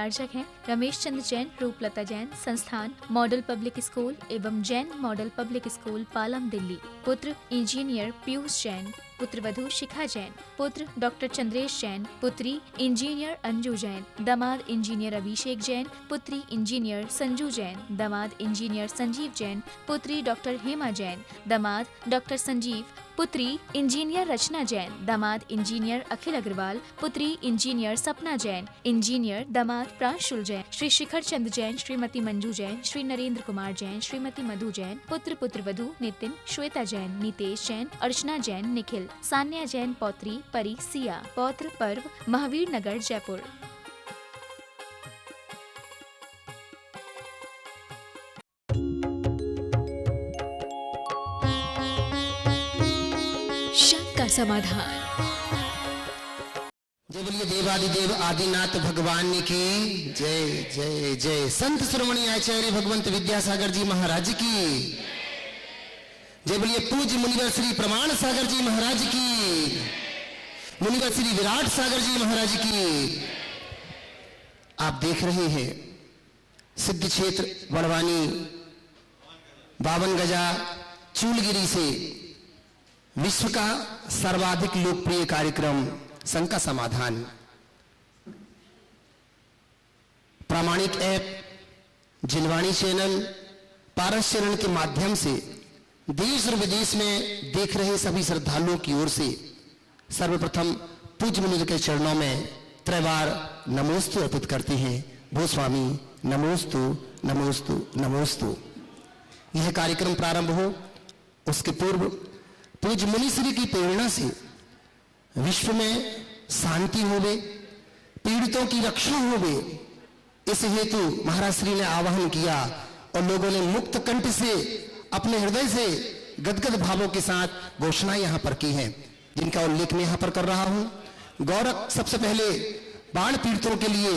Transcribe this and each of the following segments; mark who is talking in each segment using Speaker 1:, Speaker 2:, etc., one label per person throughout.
Speaker 1: आयोजक हैं रमेश चंद्र जैन, रूपलता जैन। संस्थान मॉडल पब्लिक स्कूल एवं Jain model public school Palam Delhi. पुत्र इंजीनियर पीयूष जैन, पुत्र वधू शिखा जैन, पुत्र डॉक्टर चंद्रेश जैन, पुत्री इंजीनियर अंजू जैन, दामाद इंजीनियर अभिषेक जैन, पुत्री इंजीनियर संजू जैन, दामाद इंजीनियर संजीव जैन, पुत्री डॉक्टर हेमा जैन, दामाद डॉक्टर संजीव, पुत्री इंजीनियर रचना जैन, दामाद इंजीनियर अखिल अग्रवाल, पुत्री इंजीनियर सपना जैन, इंजीनियर दामाद प्रांशुल जैन, श्री शिखर चंद जैन, श्रीमती मंजू जैन, श्री नरेंद्र कुमार जैन, श्रीमती मधु जैन, पुत्र पुत्रवधू नितिन, श्वेता जैन, नितेश जैन, अर्चना जैन, निखिल, सान्या जैन, पौत्री परी सिया। पौत्र पर्व महावीर नगर जयपुर। शक का समाधान।
Speaker 2: जय बोलिए देवादिदेव आदिनाथ भगवान की जय जय जय। संत शिरोमणि आचार्य भगवंत विद्यासागर जी महाराज की जय बोलिए। पूज्य मुनिवर श्री प्रमाण सागर जी महाराज की, मुनिवर श्री विराट सागर जी महाराज की। आप देख रहे हैं सिद्ध क्षेत्र बड़वानी 52 गजा चूलगिरी से विश्व का सर्वाधिक लोकप्रिय कार्यक्रम संघ का समाधान। प्रामाणिक ऐप जिनवाणी चैनल पारस चरण के माध्यम से देश और विदेश में देख रहे सभी श्रद्धालुओं की ओर से सर्वप्रथम पूज्य मुनि के चरणों में त्रैवार नमोस्तु अर्पित करते हैं। भो स्वामी नमोस्तु नमोस्तु नमोस्तु। यह कार्यक्रम प्रारंभ हो उसके पूर्व पूज्य मुनिश्री की प्रेरणा से विश्व में शांति होवे, पीड़ितों की रक्षा होवे, इस हेतु महाराज श्री ने आह्वान किया और लोगों ने मुक्त कंठ से अपने हृदय से गदगद भावों के साथ घोषणा यहां पर की है, जिनका उल्लेख मैं यहां पर कर रहा हूं। गौरव सबसे पहले बाढ़ पीड़ितों के लिए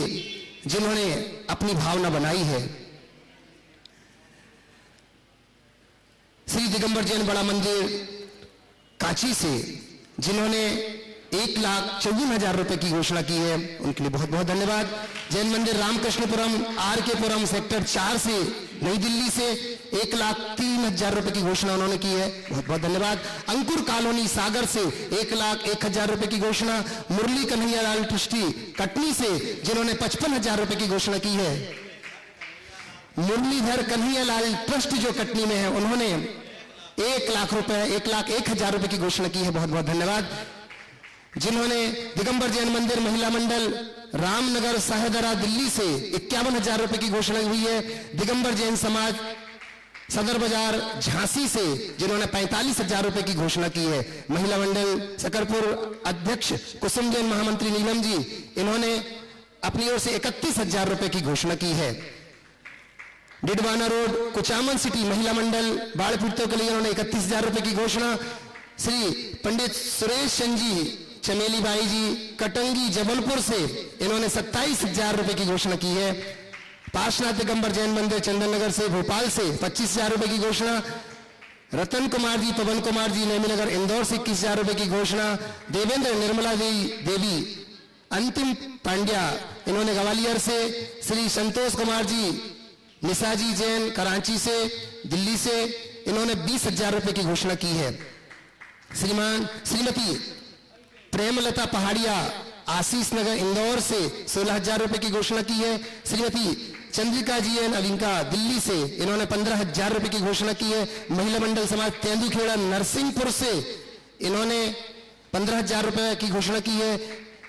Speaker 2: जिन्होंने अपनी भावना बनाई है। श्री दिगंबर जैन बड़ा मंदिर कांची से जिन्होंने 1,54,000 रुपए की घोषणा की है, उनके लिए बहुत बहुत धन्यवाद। जैन मंदिर रामकृष्णपुरम RK सेक्टर 4 से नई दिल्ली से 1,03,000 रुपए की घोषणा उन्होंने की है, बहुत बहुत धन्यवाद। अंकुर कॉलोनी सागर से 1,01,000 रुपए की घोषणा। मुरली कन्हैयालाल ट्रस्टी कटनी से जिन्होंने 55,000 रुपए की घोषणा की है। मुरलीधर कन्हैयालाल ट्रस्ट जो कटनी में है, उन्होंने 1,01,000 रुपए की घोषणा की है, बहुत बहुत धन्यवाद। जिन्होंने दिगंबर जैन मंदिर महिला मंडल रामनगर साहेदरा दिल्ली से 51,000 रुपए की घोषणा हुई है। दिगंबर जैन समाज सदर बाजार झांसी से जिन्होंने 45,000 रुपए की घोषणा की है। महिला मंडल सकरपुर अध्यक्ष कुसुम जैन महामंत्री नीलम जी, इन्होंने अपनी ओर से 31,000 रुपए की घोषणा की है। डिडवाना रोड कुचामन सिटी महिला मंडल बाढ़ पीड़ितों के लिए उन्होंने 31,000 रुपए की घोषणा। श्री पंडित सुरेश चंद जी चमेली बाई जी कटंगी जबलपुर से इन्होंने 27,000 रुपए की घोषणा की है। पार्श्वनाथ दिगंबर जैन मंदिर चंदन नगर से भोपाल से 25,000 रुपए की घोषणा। रतन कुमार जी पवन कुमार जी नेमीनगर इंदौर से 21,000 रुपए की घोषणा। देवेंद्र निर्मला देवी अंतिम पांड्या इन्होंने ग्वालियर से। श्री संतोष कुमार जी निशाजी जैन कराची से दिल्ली से इन्होंने 20,000 रुपए की घोषणा की है। श्रीमती प्रेमलता पहाड़िया आशीष नगर इंदौर से 16,000 रुपए की घोषणा की है। श्रीमती चंद्रिका जी एन अलिंका दिल्ली से इन्होंने 15,000 रुपए की घोषणा की है। महिला मंडल समाज तेंदुखेड़ा नरसिंहपुर से इन्होंने 15,000 रुपए की घोषणा की है।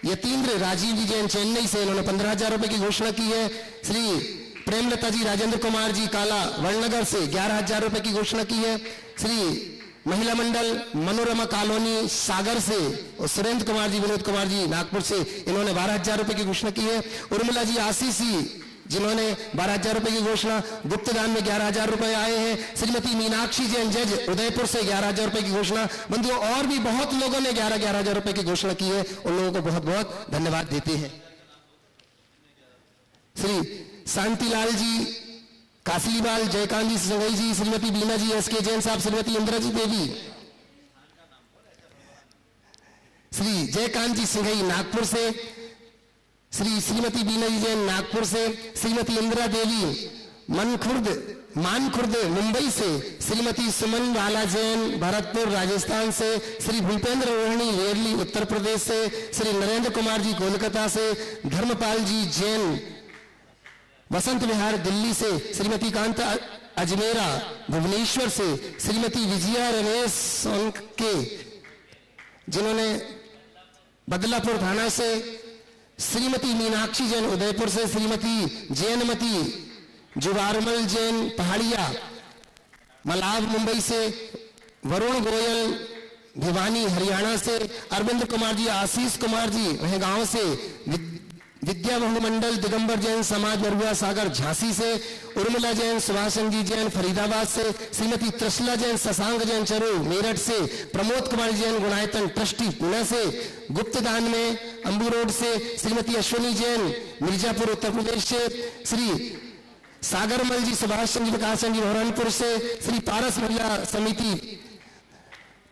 Speaker 2: यतीन्द्र राजीव जी जैन चेन्नई से इन्होंने 15,000 रुपए की घोषणा की है। श्री प्रेमलता जी राजेंद्र कुमार जी काला वड़नगर से 11,000 रुपए की घोषणा की है। श्री महिला मंडल मनोरमा कॉलोनी सागर से और सुरेंद्र कुमार जी विनोद कुमार जी नागपुर से इन्होंने 12,000 रुपए की घोषणा की है। उर्मिला जी आशीष जी जिन्होंने 12,000 रुपए की घोषणा। गुप्तदान में 11,000 रुपए आए हैं। श्रीमती मीनाक्षी जैन जज उदयपुर से 11,000 रुपए की घोषणा। बंधुओं और भी बहुत लोगों ने 11,000 रुपए की घोषणा की है, उन लोगों को बहुत बहुत धन्यवाद देते हैं। श्री शांतिलाल जी कासलीवाल, जयकांत जी संगई जी, श्रीमती बीना जी SK जैन साहब, श्रीमती इंदिरा जी देवी, श्री जयकांत जी सिंघई नागपुर से, श्रीमती बीना जी जैन नागपुर से, श्रीमती इंदिरा देवी मानखुर्द मुंबई से, श्रीमती सुमन बाला जैन भरतपुर राजस्थान से, श्री भूपेंद्र रोहिणी रेडली उत्तर प्रदेश से, श्री नरेंद्र कुमार जी कोलकाता से, धर्मपाल जी जैन वसंत विहार दिल्ली से, श्रीमती कांता अजमेरा भुवनेश्वर से, श्रीमती विजया रमेश सोनके जिन्होंने बदलापुर थाना से, श्रीमती मीनाक्षी जैन उदयपुर से, श्रीमती जैनमती जुवारमल जैन पहाड़िया मलाव मुंबई से, वरुण गोयल भिवानी हरियाणा से, अरविंद कुमार जी आशीष कुमार जी वह गांव से, विद्या बहुमंडल दिगंबर जैन समाज नरुआ सागर झांसी से, उर्मिला जैन सुभाष चंद्र जैन फरीदाबाद से, श्रीमती त्रिशला जैन शशांक जैन चरू मेरठ से, प्रमोद कुमार जैन गुणायतन ट्रस्टी पुणे से, गुप्तदान में अंबू रोड से, श्रीमती अश्विनी जैन मिर्जापुर उत्तर प्रदेश से, श्री सागरमल जी सुभाष चंद्र विकास चंद्र बहरमपुर से, श्री पारस महिला समिति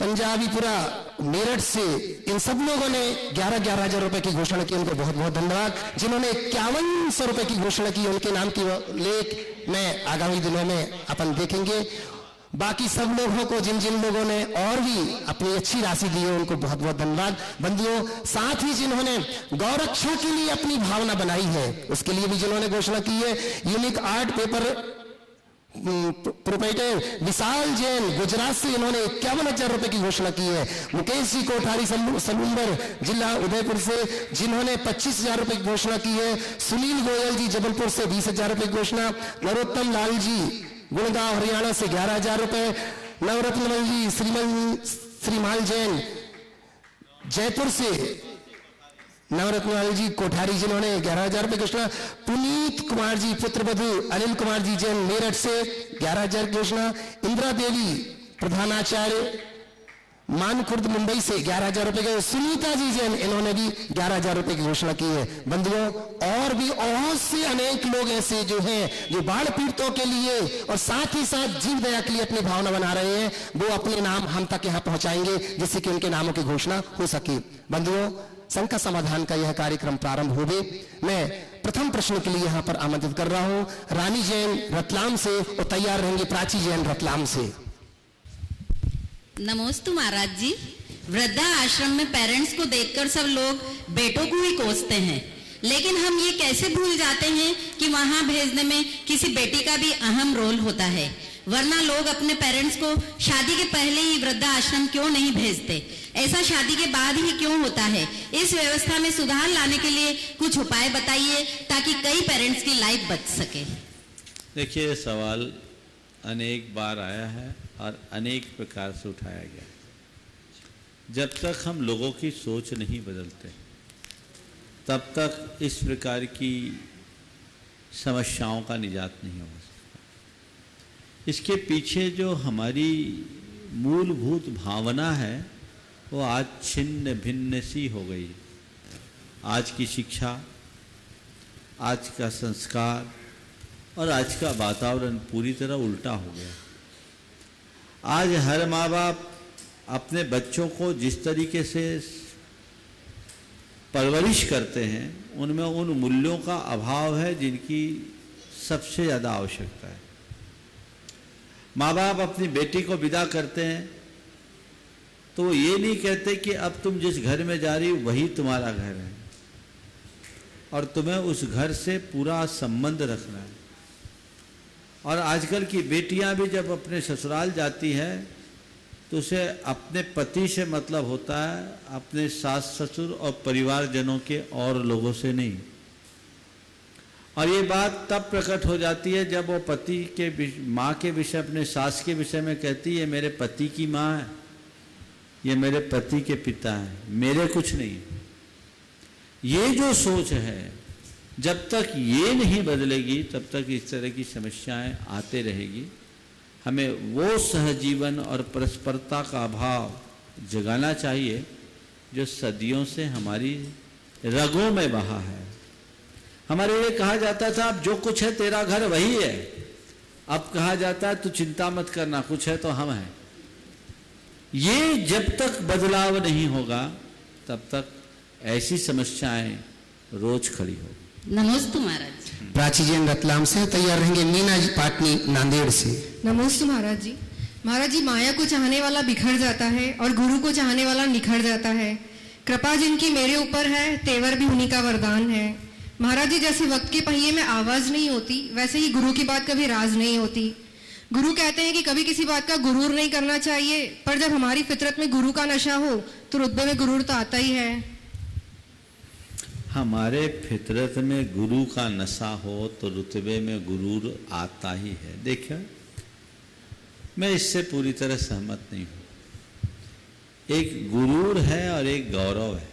Speaker 2: पंजाबीपुरा मेरठ से, इन सब लोगों ने 11,000 रुपए की घोषणा की, उनको बहुत बहुत धन्यवाद। जिन्होंने 5100 रुपए की घोषणा की उनके नाम की लेख में आगामी दिनों में अपन देखेंगे। बाकी सब लोगों को जिन जिन लोगों ने और भी अपनी अच्छी राशि दी है उनको बहुत बहुत धन्यवाद। बंधुओं, साथ ही जिन्होंने गौरक्षा के लिए अपनी भावना बनाई है उसके लिए भी जिन्होंने घोषणा की है, यूनिक आर्ट पेपर प्रोप्राइटर विशाल जैन गुजरात से, इन्होंने 51,000 रुपए की घोषणा की है। मुकेश जी कोठारी सलूम्बर जिला उदयपुर से, जिन्होंने 25,000 रुपए की घोषणा की है। सुनील गोयल जी जबलपुर से 20,000 रुपए की घोषणा। नरोत्तम लाल जी गुड़गांव हरियाणा से 11,000 रुपए। नवरत्नमल जी श्रीमाल जैन जयपुर से, नवरत्नलाल जी कोठारी जिन्होंने 11,000 रुपए घोषणा। पुनीत कुमार जी पुत्रवधु अनिल कुमार जी जैन मेरठ से 11,000 घोषणा। इंदिरा देवी प्रधानाचार्य मानखुर्द मुंबई से 11,000 रुपए के। सुनीता जी जैन इन्होंने भी 11,000 रुपए की घोषणा की है। बंधुओं, और भी बहुत से अनेक लोग ऐसे जो हैं जो बाढ़ पीड़ितों के लिए और साथ ही साथ जीव दया के लिए अपनी भावना बना रहे हैं, वो अपने नाम हम तक यहाँ पहुंचाएंगे जिससे कि उनके नामों की घोषणा हो सके। बंधुओं, संकट समाधान का यह कार्यक्रम प्रारंभ हो गए। मैं प्रथम प्रश्न के लिए यहाँ पर आमंत्रित कर रहा हूँ रानी जैन रतलाम से, और तैयार रहेंगे प्राची जैन रतलाम से।
Speaker 3: नमोस्तु महाराज जी। वृद्धा आश्रम में पेरेंट्स को देखकर सब लोग बेटों को ही कोसते हैं, लेकिन हम ये कैसे भूल जाते हैं कि वहां भेजने में किसी बेटी का भी अहम रोल होता है। वरना लोग अपने पेरेंट्स को शादी के पहले ही वृद्धा आश्रम क्यों नहीं भेजते, ऐसा शादी के बाद ही क्यों होता है। इस व्यवस्था में सुधार लाने के लिए कुछ उपाय बताइए ताकि कई पेरेंट्स की लाइफ बच सके।
Speaker 4: देखिए, सवाल अनेक बार आया है और अनेक प्रकार से उठाया गया। जब तक हम लोगों की सोच नहीं बदलते तब तक इस प्रकार की समस्याओं का निजात नहीं हो सकता। इसके पीछे जो हमारी मूलभूत भावना है वो आज छिन्न भिन्न सी हो गई। आज की शिक्षा, आज का संस्कार और आज का वातावरण पूरी तरह उल्टा हो गया। आज हर माँ बाप अपने बच्चों को जिस तरीके से परवरिश करते हैं उनमें उन मूल्यों का अभाव है जिनकी सबसे ज़्यादा आवश्यकता है। माँ बाप अपनी बेटी को विदा करते हैं तो ये नहीं कहते कि अब तुम जिस घर में जा रही हो वही तुम्हारा घर है और तुम्हें उस घर से पूरा संबंध रखना है। और आजकल की बेटियां भी जब अपने ससुराल जाती है तो उसे अपने पति से मतलब होता है, अपने सास ससुर और परिवारजनों के और लोगों से नहीं। और ये बात तब प्रकट हो जाती है जब वो पति के माँ के विषय, अपने सास के विषय में कहती है मेरे पति की माँ है, ये मेरे पति के पिता हैं, मेरे कुछ नहीं। ये जो सोच है जब तक ये नहीं बदलेगी तब तक इस तरह की समस्याएं आते रहेगी। हमें वो सहजीवन और परस्परता का भाव जगाना चाहिए जो सदियों से हमारी रगों में बहा है। हमारे लिए कहा जाता था अब जो कुछ है तेरा घर वही है, अब कहा जाता है तू चिंता मत करना, कुछ है तो हम हैं। ये जब तक बदलाव नहीं होगा तब तक ऐसी समस्याएं रोज खड़ी हो।
Speaker 3: नमोस्तु महाराज।
Speaker 2: प्राची जैन रतलाम से। तैयार रहेंगे मीना पाटनी नांदेड़ से।
Speaker 5: नमोस्तु महाराज जी। महाराज जी, माया को चाहने वाला बिखर जाता है और गुरु को चाहने वाला निखर जाता है। कृपा जिनकी मेरे ऊपर है, तेवर भी उन्हीं का वरदान है। महाराज जी, जैसे वक्त के पहिए में आवाज नहीं होती, वैसे ही गुरु की बात कभी राज नहीं होती। गुरु कहते हैं कि कभी किसी बात का गुरूर नहीं करना चाहिए, पर जब हमारी फितरत में गुरु का नशा हो तो रुतबे में गुरूर तो आता ही है।
Speaker 4: हमारे फितरत में गुरु का नशा हो तो रुतबे में गुरूर आता ही है। देखिए, मैं इससे पूरी तरह सहमत नहीं हूं। एक गुरूर है और एक गौरव है,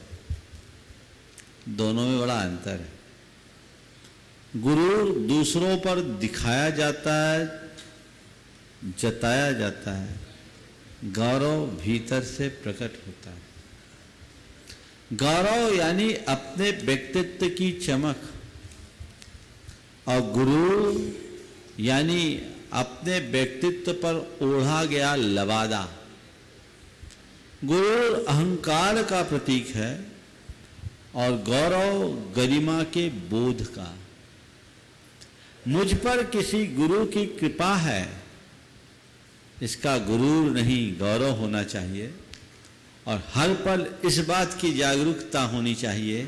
Speaker 4: दोनों में बड़ा अंतर है। गुरूर दूसरों पर दिखाया जाता है, जताया जाता है। गौरव भीतर से प्रकट होता है। गौरव यानी अपने व्यक्तित्व की चमक, और गुरूर यानी अपने व्यक्तित्व पर ओढ़ा गया लबादा। गुरूर अहंकार का प्रतीक है और गौरव गरिमा के बोध का। मुझ पर किसी गुरु की कृपा है, इसका गुरूर नहीं गौरव होना चाहिए। और हर पल इस बात की जागरूकता होनी चाहिए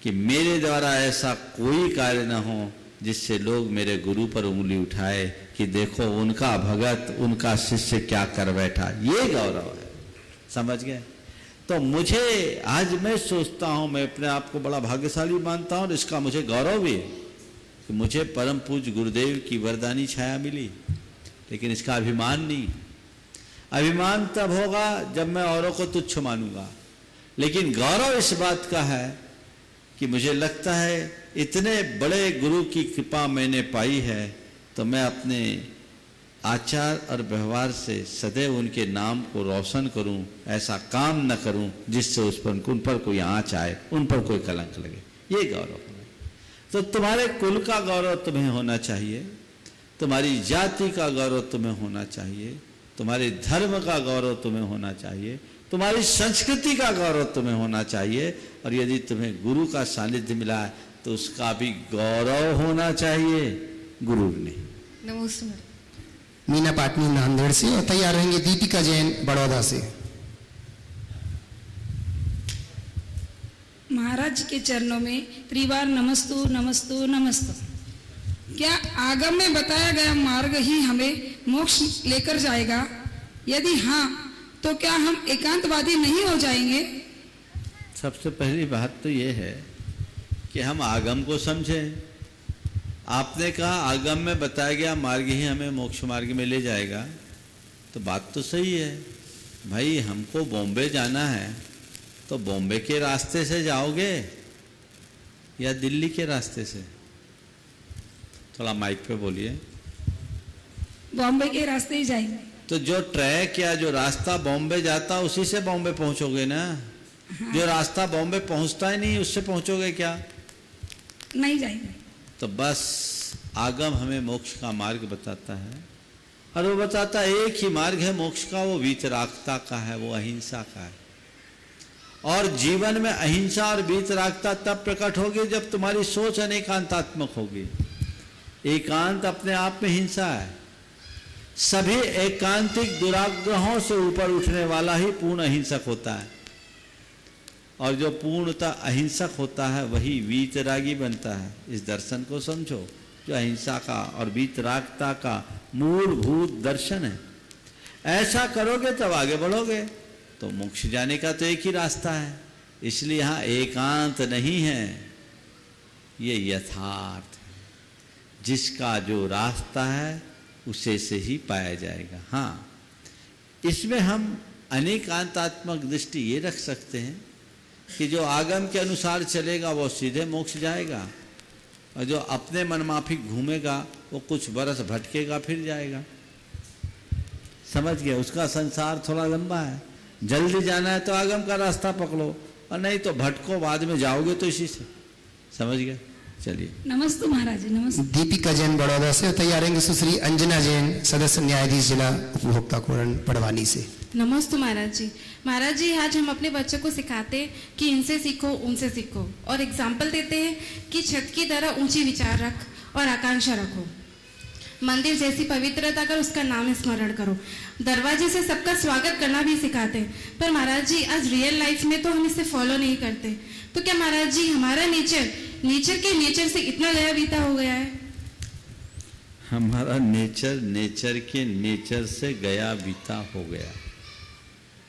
Speaker 4: कि मेरे द्वारा ऐसा कोई कार्य न हो जिससे लोग मेरे गुरु पर उंगली उठाए कि देखो उनका भगत, उनका शिष्य क्या कर बैठा। ये गौरव है, समझ गए? तो मुझे आज मैं सोचता हूं, मैं अपने आप को बड़ा भाग्यशाली मानता हूं और इसका मुझे गौरव भी है कि मुझे परम पूज्य गुरुदेव की वरदानी छाया मिली। लेकिन इसका अभिमान नहीं। अभिमान तब होगा जब मैं औरों को तुच्छ मानूंगा। लेकिन गौरव इस बात का है कि मुझे लगता है इतने बड़े गुरु की कृपा मैंने पाई है, तो मैं अपने आचार और व्यवहार से सदैव उनके नाम को रोशन करूं, ऐसा काम न करूं जिससे उन पर कोई आँच आए, उन पर कोई कलंक लगे। ये गौरव है। तो तुम्हारे कुल का गौरव तुम्हें होना चाहिए, तुम्हारी जाति का गौरव तुम्हें होना चाहिए, तुम्हारे धर्म का गौरव तुम्हें होना चाहिए, तुम्हारी संस्कृति का गौरव तुम्हें होना चाहिए। और यदि तुम्हें गुरु का सानिध्य मिला है तो उसका भी गौरव होना चाहिए, गुरु नहीं।
Speaker 5: नमस्ते।
Speaker 2: मीना पाटनी नांदेड़ से। और तैयार रहेंगे दीपिका जैन बड़ौदा से।
Speaker 6: महाराज के चरणों में त्रिवार नमस्तु नमस्तु नमस्तु। क्या आगम में बताया गया मार्ग ही हमें मोक्ष लेकर जाएगा? यदि हाँ, तो क्या हम एकांतवादी नहीं हो जाएंगे?
Speaker 4: सबसे पहली बात तो ये है कि हम आगम को समझें। आपने कहा आगम में बताया गया मार्ग ही हमें मोक्ष मार्ग में ले जाएगा, तो बात तो सही है। भाई, हमको बॉम्बे जाना है तो बॉम्बे के रास्ते से जाओगे या दिल्ली के रास्ते से? थोड़ा माइक पे बोलिए।
Speaker 6: बॉम्बे के रास्ते ही जाएंगे।
Speaker 4: तो जो ट्रैक या जो रास्ता बॉम्बे जाता उसी से बॉम्बे पहुंचोगे ना।
Speaker 6: हाँ।
Speaker 4: जो रास्ता बॉम्बे पहुंचता ही नहीं उससे पहुंचोगे क्या?
Speaker 6: नहीं जाएंगे।
Speaker 4: तो बस आगम हमें मोक्ष का मार्ग बताता है, और वो बताता है एक ही मार्ग है मोक्ष का, वो वीतरागता का है, वो अहिंसा का है। और जीवन में अहिंसा और वीतरागता तब प्रकट होगी जब तुम्हारी सोच अनेकांतात्मक होगी। एकांत अपने आप में हिंसा है। सभी एकांतिक दुराग्रहों से ऊपर उठने वाला ही पूर्ण अहिंसक होता है, और जो पूर्णतः अहिंसक होता है वही वीतरागी बनता है। इस दर्शन को समझो, जो अहिंसा का और वीतरागता का मूलभूत दर्शन है। ऐसा करोगे तब आगे बढ़ोगे। तो मोक्ष जाने का तो एक ही रास्ता है, इसलिए यहाँ एकांत नहीं है, ये यथार्थ है। जिसका जो रास्ता है उसे से ही पाया जाएगा। हाँ, इसमें हम अनेकांतात्मक दृष्टि ये रख सकते हैं कि जो आगम के अनुसार चलेगा वो सीधे मोक्ष जाएगा, और जो अपने मनमाफिक घूमेगा वो कुछ बरस भटकेगा फिर जाएगा। समझ गए? उसका संसार थोड़ा लंबा है। जल्दी जाना है तो आगम का रास्ता पकड़ो, और नहीं तो भटको, बाद में जाओगे तो इसी से। समझ गए? चलिए।
Speaker 6: नमस्ते महाराज जी, नमस्ते।
Speaker 2: दीपिका जैन बड़ौदा से और तैयार रहेंगे सुश्री अंजना जैन, सदस्य न्यायाधीश जिला उपभोक्ता कोरण बड़वानी से।
Speaker 7: नमस्ते महाराज जी। महाराज जी, आज हम अपने बच्चों को सिखाते हैं कि इनसे सीखो उनसे सीखो, और एग्जाम्पल देते हैं कि छत की तरह ऊंची विचार रख और आकांक्षा रखो, मंदिर जैसी पवित्रता कर उसका नाम स्मरण करो, दरवाजे से सबका स्वागत करना भी सिखाते हैं। पर महाराज जी, आज रियल लाइफ में तो हम इसे फॉलो नहीं करते, तो क्या महाराज जी हमारा नेचर से इतना गया बीता हो गया है?
Speaker 4: हमारा नेचर के नेचर से गया बीता हो गया,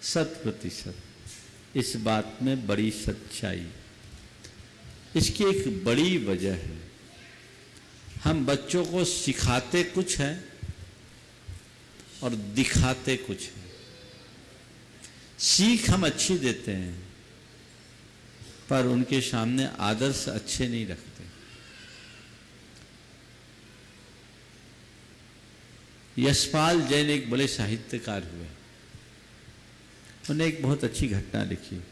Speaker 4: 100%। इस बात में बड़ी सच्चाई। इसकी एक बड़ी वजह है, हम बच्चों को सिखाते कुछ है और दिखाते कुछ है। सीख हम अच्छी देते हैं पर उनके सामने आदर्श अच्छे नहीं रखते। यशपाल जैन एक बड़े साहित्यकार हुए, उन्होंने एक बहुत अच्छी घटना लिखी।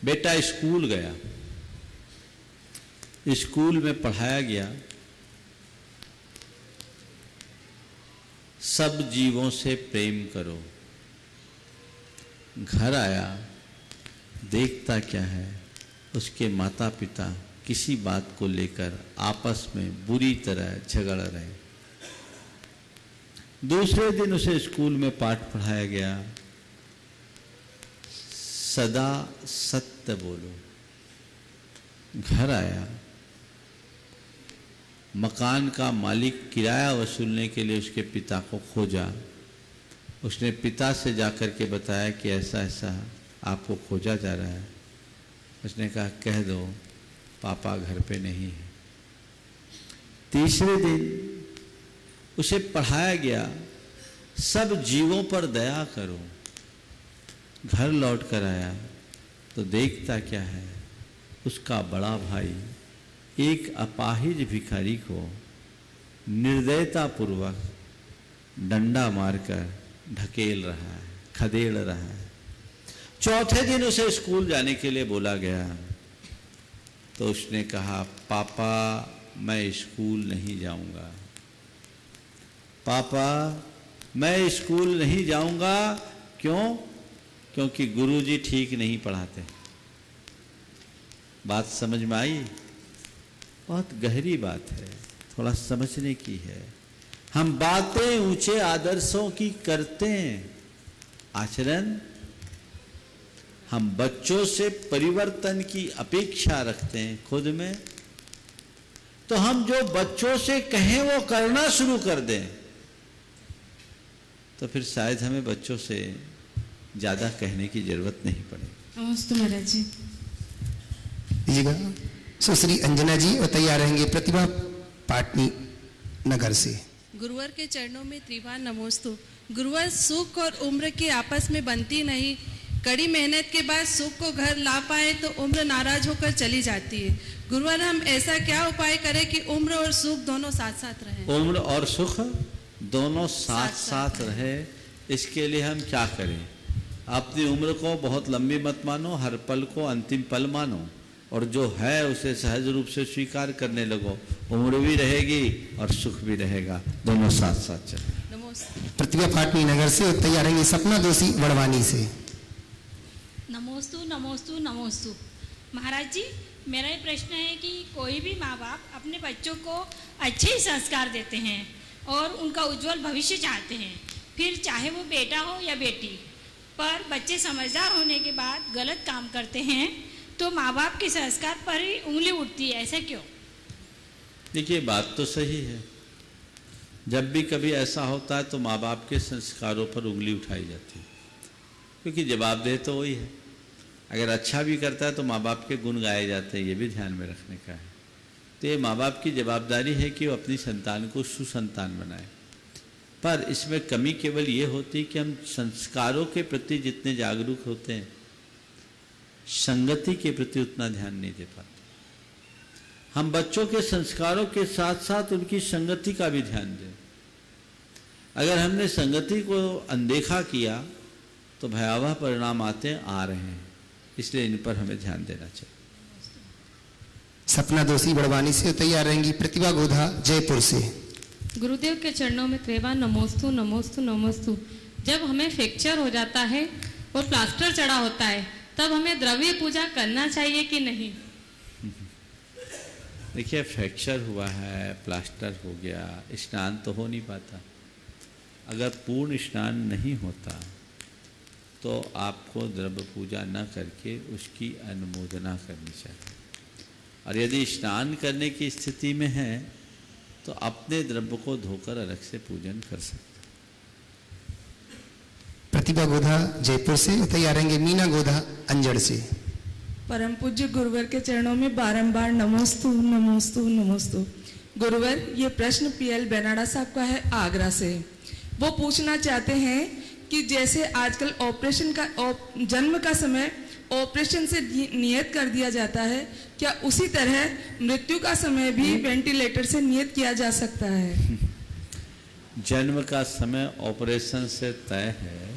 Speaker 4: बेटा स्कूल गया, स्कूल में पढ़ाया गया सब जीवों से प्रेम करो। घर आया, देखता क्या है, उसके माता पिता किसी बात को लेकर आपस में बुरी तरह झगड़ रहे। दूसरे दिन उसे स्कूल में पाठ पढ़ाया गया, सदा सत्य बोलो। घर आया, मकान का मालिक किराया वसूलने के लिए उसके पिता को खोजा। उसने पिता से जाकर के बताया कि ऐसा ऐसा आपको खोजा जा रहा है। उसने कहा कह दो पापा घर पे नहीं है। तीसरे दिन उसे पढ़ाया गया सब जीवों पर दया करो। घर लौट कर आया तो देखता क्या है, उसका बड़ा भाई एक अपाहिज भिखारी को निर्दयता पूर्वक डंडा मारकर ढकेल रहा है, खदेड़ रहा है। चौथे दिन उसे स्कूल जाने के लिए बोला गया तो उसने कहा पापा मैं स्कूल नहीं जाऊंगा, पापा मैं स्कूल नहीं जाऊंगा। क्यों? क्योंकि गुरुजी ठीक नहीं पढ़ाते। बात समझ में आई? बहुत गहरी बात है, थोड़ा समझने की है। हम बातें ऊंचे आदर्शों की करते हैं, आचरण हम बच्चों से परिवर्तन की अपेक्षा रखते हैं खुद में। तो हम जो बच्चों से कहें वो करना शुरू कर दें तो फिर शायद हमें बच्चों से ज्यादा कहने की जरूरत नहीं पड़ेगी।
Speaker 7: नमस्ते महाराज जी।
Speaker 2: दीजिएगा सुश्री अंजना जी और तैयार रहेंगे प्रतिभा पाटनी नगर से।
Speaker 8: गुरुवर के चरणों में त्रिवार नमोस्तु। गुरुवर, सुख और उम्र की आपस में बनती नहीं। कड़ी मेहनत के बाद सुख को घर ला पाए तो उम्र नाराज होकर चली जाती है। गुरुवर, हम ऐसा क्या उपाय करें कि उम्र और सुख दोनों साथ साथ रहे?
Speaker 4: उम्र और सुख दोनों साथ साथ रहे, इसके लिए हम क्या करें? अपनी उम्र को बहुत लंबी मत मानो, हर पल को अंतिम पल मानो और जो है उसे सहज रूप से स्वीकार करने लगो। उम्र भी रहेगी और सुख भी रहेगा, दोनों साथ साथ चले।
Speaker 8: नमस्ते।
Speaker 2: प्रतिभा पाटनी नगर से और तैयार रहेंगे सपना दोषी बड़वानी से।
Speaker 9: नमोस्तु नमोस्तु नमोस्तु। महाराज जी, मेरा ये प्रश्न है कि कोई भी माँ बाप अपने बच्चों को अच्छे ही संस्कार देते हैं और उनका उज्जवल भविष्य चाहते हैं, फिर चाहे वो बेटा हो या बेटी, पर बच्चे समझदार होने के बाद गलत काम करते हैं तो माँ बाप के संस्कार पर ही उंगली उठती है, ऐसा क्यों?
Speaker 4: देखिए, बात तो सही है। जब भी कभी ऐसा होता है तो माँ बाप के संस्कारों पर उंगली उठाई जाती है, क्योंकि जवाबदेह तो वही है। अगर अच्छा भी करता है तो माँ बाप के गुण गाए जाते हैं, ये भी ध्यान में रखने का है। तो ये माँ बाप की जवाबदारी है कि वो अपनी संतान को सुसंतान बनाए। पर इसमें कमी केवल ये होती है कि हम संस्कारों के प्रति जितने जागरूक होते हैं, संगति के प्रति उतना ध्यान नहीं दे पाते। हम बच्चों के संस्कारों के साथ साथ उनकी संगति का भी ध्यान दें। अगर हमने संगति को अनदेखा किया तो भयावह परिणाम आ रहे हैं, इसलिए इन पर हमें ध्यान देना चाहिए।
Speaker 2: सपना दोषी बड़वानी से। तैयार रहेंगी प्रतिभा गोधा जयपुर से।
Speaker 10: गुरुदेव के चरणों में त्रेवा नमोस्तु नमोस्तु नमोस्तु। जब हमें फ्रैक्चर हो जाता है और प्लास्टर चढ़ा होता है तब हमें द्रव्य पूजा करना चाहिए कि नहीं?
Speaker 4: देखिए, फ्रैक्चर हुआ है, प्लास्टर हो गया, स्नान तो हो नहीं पाता। अगर पूर्ण स्नान नहीं होता तो आपको द्रव्य पूजा न करके उसकी अनुमोदना करनी चाहिए। और यदि स्नान करने की स्थिति में है तो अपने द्रव्य को धोकर अलग से पूजन कर सकते।
Speaker 2: प्रतिभा गोधा जयपुर से। तैयार रहेंगे मीना गोधा अंजड़ से।
Speaker 11: परम पूज्य गुरुवर के चरणों में बारंबार नमोस्तु नमोस्तु नमोस्तु। गुरुवर, ये प्रश्न पीएल बेनाडा साहब का है, आगरा से। वो पूछना चाहते हैं कि जैसे आजकल ऑपरेशन का जन्म का समय ऑपरेशन से नियत कर दिया जाता है, क्या उसी तरह मृत्यु का समय भी वेंटिलेटर से नियत किया जा सकता है?
Speaker 4: जन्म का समय ऑपरेशन से तय है,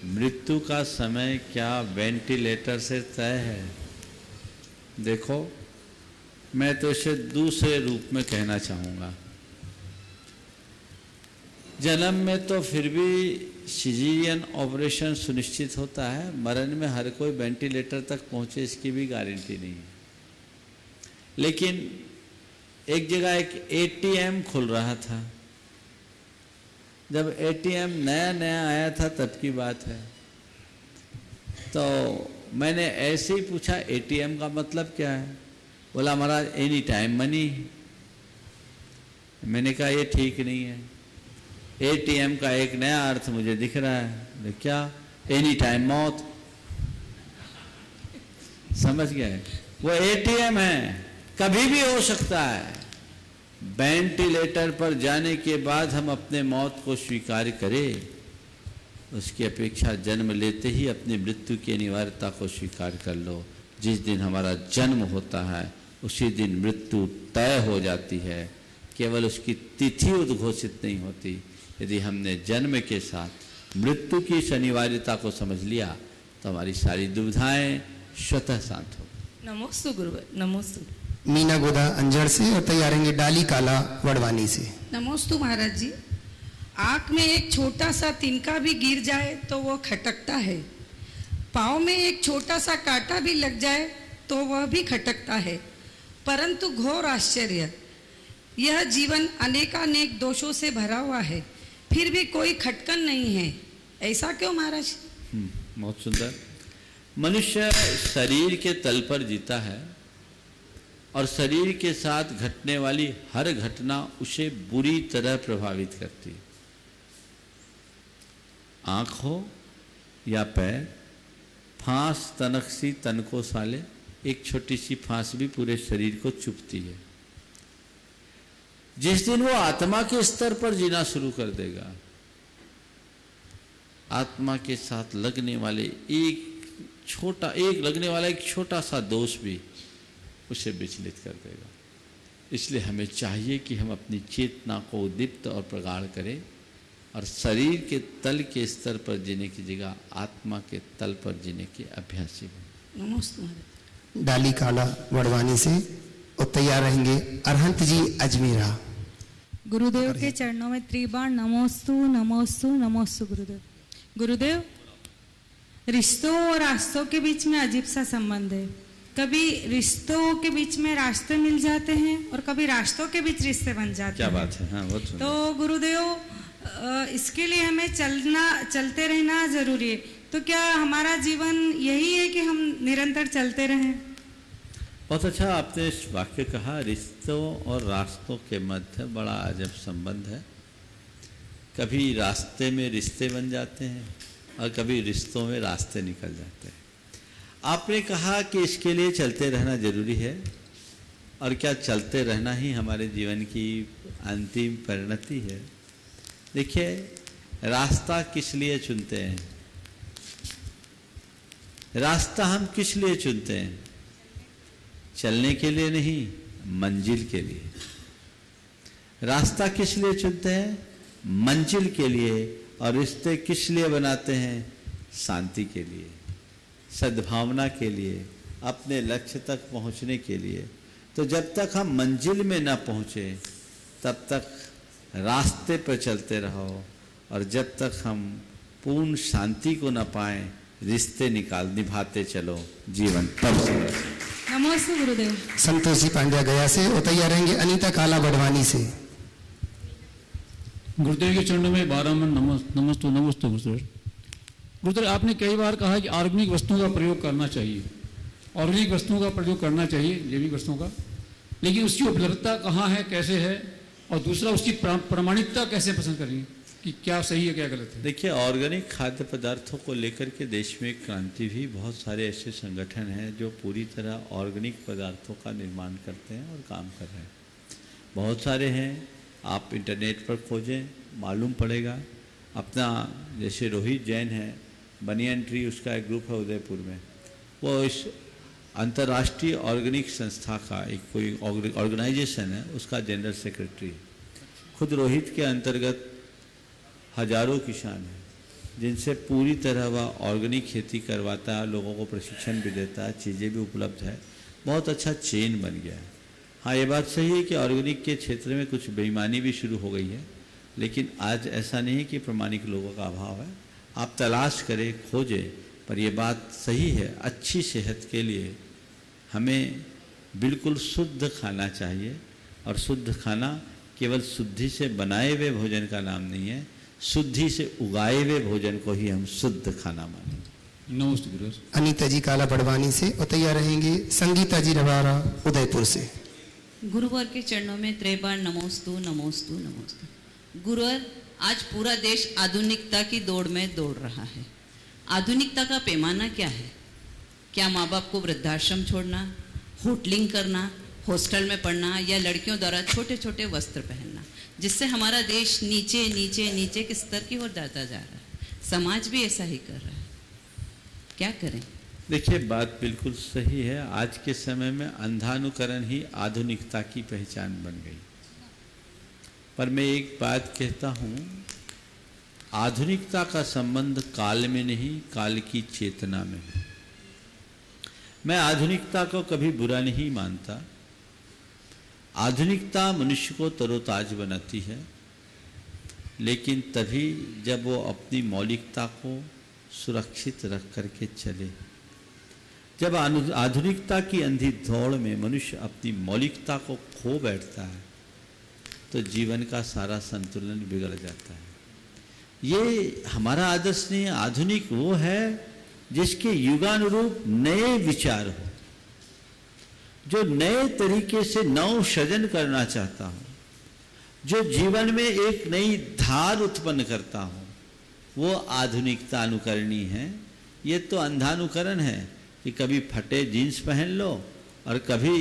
Speaker 4: मृत्यु का समय क्या वेंटिलेटर से तय है? देखो, मैं तो इसे दूसरे रूप में कहना चाहूँगा। जन्म में तो फिर भी सिजेरियन ऑपरेशन सुनिश्चित होता है, मरण में हर कोई वेंटिलेटर तक पहुँचे इसकी भी गारंटी नहीं है। लेकिन एक जगह एक एटीएम खुल रहा था, जब एटीएम नया नया आया था तब की बात है, तो मैंने ऐसे ही पूछा एटीएम का मतलब क्या है? बोला महाराज एनी टाइम मनी। मैंने कहा ये ठीक नहीं है, एटीएम का एक नया अर्थ मुझे दिख रहा है। क्या? एनी टाइम मौत। समझ गए? वो एटीएम है, कभी भी हो सकता है। वेंटिलेटर पर जाने के बाद हम अपने मौत को स्वीकार करें, उसकी अपेक्षा जन्म लेते ही अपनी मृत्यु की अनिवार्यता को स्वीकार कर लो। जिस दिन हमारा जन्म होता है उसी दिन मृत्यु तय हो जाती है, केवल उसकी तिथि उद्घोषित नहीं होती। यदि हमने जन्म के साथ मृत्यु की इस अनिवार्यता को समझ लिया तो हमारी सारी दुविधाएं स्वतः शांत हो।
Speaker 11: नमोस्तु गुरुवर, नमोस्तु।
Speaker 2: मीना गोधा अंजड़ से। और तैयार रहेंगे डाली काला वड़वानी से।
Speaker 6: नमोस्तु महाराज जी। आँख में एक छोटा सा तिनका भी गिर जाए तो वो खटकता है, पाँव में एक छोटा सा कांटा भी लग जाए तो वह भी खटकता है, परंतु घोर आश्चर्य, यह जीवन अनेकानेक दोषों से भरा हुआ है, फिर भी कोई खटकन नहीं है। ऐसा क्यों महाराज?
Speaker 4: बहुत सुंदर। मनुष्य शरीर के तल पर जीता है और शरीर के साथ घटने वाली हर घटना उसे बुरी तरह प्रभावित करती है। आँख हो या पैर, फांस तनक सी तन को साले, एक छोटी सी फांस भी पूरे शरीर को चुभती है। जिस दिन वो आत्मा के स्तर पर जीना शुरू कर देगा, आत्मा के साथ लगने वाला एक छोटा सा दोष भी उसे विचलित कर देगा। इसलिए हमें चाहिए कि हम अपनी चेतना को उद्दीप्त और प्रगाढ़ करें और शरीर के तल के स्तर पर जीने की जगह आत्मा के तल पर जीने के अभ्यासी बने।
Speaker 6: नमस्ते।
Speaker 2: डाली काला वड़वानी से। और तैयार रहेंगे अरहंत जी अजमेरा।
Speaker 12: गुरुदेव के चरणों में त्रिबार नमोस्तु नमोस्तु नमोस्तु। गुरुदेव, रिश्तों और रास्तों के बीच में अजीब सा संबंध है। कभी रिश्तों के बीच में रास्ते मिल जाते हैं और कभी रास्तों के बीच रिश्ते बन जाते हैं।
Speaker 4: क्या बात है। हाँ, बहुत सुंदर।
Speaker 12: तो गुरुदेव, इसके लिए हमें चलते रहना जरूरी है। तो क्या हमारा जीवन यही है कि हम निरंतर चलते रहें?
Speaker 4: बहुत अच्छा आपने इस वाक्य कहा। रिश्तों और रास्तों के मध्य बड़ा अजब संबंध है। कभी रास्ते में रिश्ते बन जाते हैं और कभी रिश्तों में रास्ते निकल जाते हैं। आपने कहा कि इसके लिए चलते रहना जरूरी है, और क्या चलते रहना ही हमारे जीवन की अंतिम परिणति है? देखिए, रास्ता किस लिए चुनते हैं? रास्ता हम किस लिए चुनते हैं? चलने के लिए नहीं, मंजिल के लिए। रास्ता किस लिए चुनते हैं? मंजिल के लिए। और रिश्ते किस लिए बनाते हैं? शांति के लिए, सद्भावना के लिए, अपने लक्ष्य तक पहुंचने के लिए। तो जब तक हम मंजिल में न पहुँचे तब तक रास्ते पर चलते रहो, और जब तक हम पूर्ण शांति को न पाएं रिश्ते निभाते चलो, जीवन तब से।
Speaker 12: नमस्ते गुरुदेव।
Speaker 2: संतोष जी पांड्या गया से और तैयार रहेंगे अनीता काला बड़वानी से।
Speaker 13: गुरुदेव के चरणों में बारम्बार नमस्ते नमस्ते गुरुदेव। गुरुदेव आपने कई बार कहा है कि ऑर्गेनिक वस्तुओं का प्रयोग करना चाहिए, ऑर्गेनिक वस्तुओं का प्रयोग करना चाहिए, जैविक वस्तुओं का, लेकिन उसकी उपलब्धता कहाँ है, कैसे है, और दूसरा उसकी प्रामाणिकता कैसे पसंद करेंगे कि क्या सही है क्या गलत है।
Speaker 4: देखिए, ऑर्गेनिक खाद्य पदार्थों को लेकर के देश में क्रांति भी, बहुत सारे ऐसे संगठन हैं जो पूरी तरह ऑर्गेनिक पदार्थों का निर्माण करते हैं और काम कर रहे हैं। बहुत सारे हैं, आप इंटरनेट पर खोजें, मालूम पड़ेगा। अपना जैसे रोहित जैन है, बनियन ट्री उसका एक ग्रुप है उदयपुर में, वो इस अंतर्राष्ट्रीय ऑर्गेनिक संस्था का एक कोई ऑर्गेनाइजेशन है, उसका जनरल सेक्रेटरी। खुद रोहित के अंतर्गत हजारों किसान हैं जिनसे पूरी तरह वह ऑर्गेनिक खेती करवाता है, लोगों को प्रशिक्षण भी देता है, चीज़ें भी उपलब्ध है, बहुत अच्छा चेन बन गया है। हाँ, ये बात सही है कि ऑर्गेनिक के क्षेत्र में कुछ बेईमानी भी शुरू हो गई है, लेकिन आज ऐसा नहीं है कि प्रामाणिक लोगों का अभाव है। आप तलाश करें, खोजें, पर यह बात सही है, अच्छी सेहत के लिए हमें बिल्कुल शुद्ध खाना चाहिए, और शुद्ध खाना केवल शुद्धि से बनाए हुए भोजन का नाम नहीं है, शुद्धि से उगाए हुए भोजन को ही हम शुद्ध खाना मानें।
Speaker 13: नमस्ते गुरु।
Speaker 2: अनीता जी काला बड़वानी से और तैयार रहेंगे संगीता जी रवारा उदयपुर से।
Speaker 3: गुरुवर के चरणों में त्रिबार नमोस्तु नमोस्तु नमोस्तु। गुरुवर, आज पूरा देश आधुनिकता की दौड़ में दौड़ रहा है। आधुनिकता का पैमाना क्या है? क्या माँ बाप को वृद्धाश्रम छोड़ना, होटलिंग करना, हॉस्टल में पढ़ना, या लड़कियों द्वारा छोटे छोटे वस्त्र पहनना, जिससे हमारा देश नीचे नीचे नीचे के स्तर की ओर जाता जा रहा है। समाज भी ऐसा ही कर रहा है, क्या करें?
Speaker 4: देखिए, बात बिल्कुल सही है। आज के समय में अंधानुकरण ही आधुनिकता की पहचान बन गई। पर मैं एक बात कहता हूँ, आधुनिकता का संबंध काल में नहीं, काल की चेतना में है। मैं आधुनिकता को कभी बुरा नहीं मानता। आधुनिकता मनुष्य को तरोताज बनाती है, लेकिन तभी जब वो अपनी मौलिकता को सुरक्षित रख करके चले। जब आधुनिकता की अंधी दौड़ में मनुष्य अपनी मौलिकता को खो बैठता है तो जीवन का सारा संतुलन बिगड़ जाता है। ये हमारा आदर्श नहीं है। आधुनिक वो है जिसके युगानुरूप नए विचार हो, जो नए तरीके से नव सृजन करना चाहता हो, जो जीवन में एक नई धार उत्पन्न करता हो, वो आधुनिकता अनुकरणी है। ये तो अंधानुकरण है कि कभी फटे जीन्स पहन लो और कभी